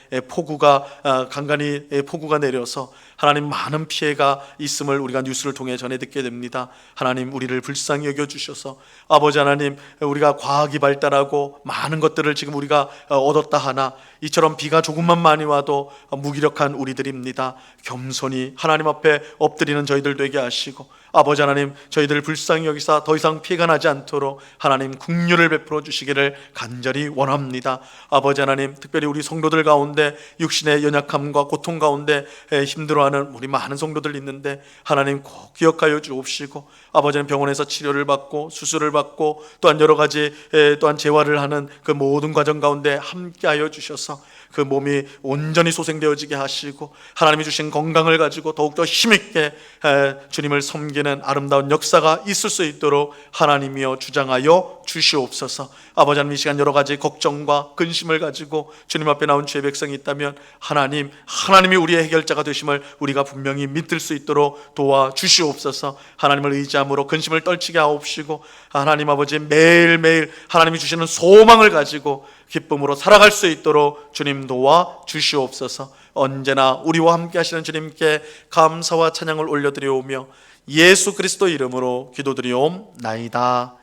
간간히 폭우가 내려서 하나님 많은 피해가 있음을 우리가 뉴스를 통해 전해 듣게 됩니다. 하나님, 우리를 불쌍히 여겨주셔서 아버지 하나님, 우리가 과학이 발달하고 많은 것들을 지금 우리가 얻었다 하나 이처럼 비가 조금만 많이 와도 무기력한 우리들입니다. 겸손히 하나님 앞에 엎드리는 저희들 되게 하시고 아버지 하나님, 저희들 불쌍히 여기사 더 이상 피해가 나지 않도록 하나님 긍휼을 베풀어 주시기를 간절히 원합니다. 아버지 하나님, 특별히 우리 성도들 가운데 육신의 연약함과 고통 가운데 힘들어하는 우리 많은 성도들 있는데 하나님 꼭 기억하여 주옵시고 아버지는 병원에서 치료를 받고 수술을 받고 또한 여러 가지 또한 재활을 하는 그 모든 과정 가운데 함께하여 주셔서 그 몸이 온전히 소생되어지게 하시고 하나님이 주신 건강을 가지고 더욱더 힘있게 주님을 섬기는 아름다운 역사가 있을 수 있도록 하나님이여 주장하여 주시옵소서. 아버지 하나님, 이 시간 여러 가지 걱정과 근심을 가지고 주님 앞에 나온 주의 백성이 있다면 하나님이 우리의 해결자가 되심을 우리가 분명히 믿을 수 있도록 도와주시옵소서. 하나님을 의지함으로 근심을 떨치게 하옵시고 하나님 아버지, 매일매일 하나님이 주시는 소망을 가지고 기쁨으로 살아갈 수 있도록 주님 도와 주시옵소서. 언제나 우리와 함께 하시는 주님께 감사와 찬양을 올려드려오며 예수 그리스도 이름으로 기도드리옵나이다.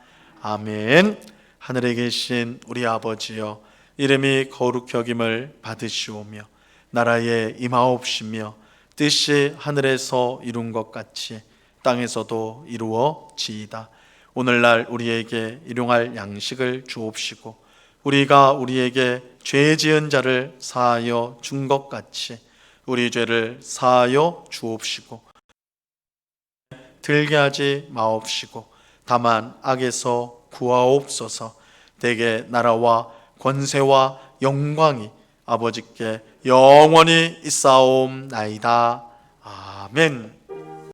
아멘. 하늘에 계신 우리 아버지여, 이름이 거룩히 여김을 받으시오며 나라에 임하옵시며 뜻이 하늘에서 이룬 것 같이 땅에서도 이루어지이다. 오늘날 우리에게 일용할 양식을 주옵시고 우리가 우리에게 죄 지은 자를 사하여 준 것 같이 우리 죄를 사하여 주옵시고 들게 하지 마옵시고 다만 악에서 구하옵소서. 대개 나라와 권세와 영광이 아버지께 영원히 있사옵나이다. 아멘.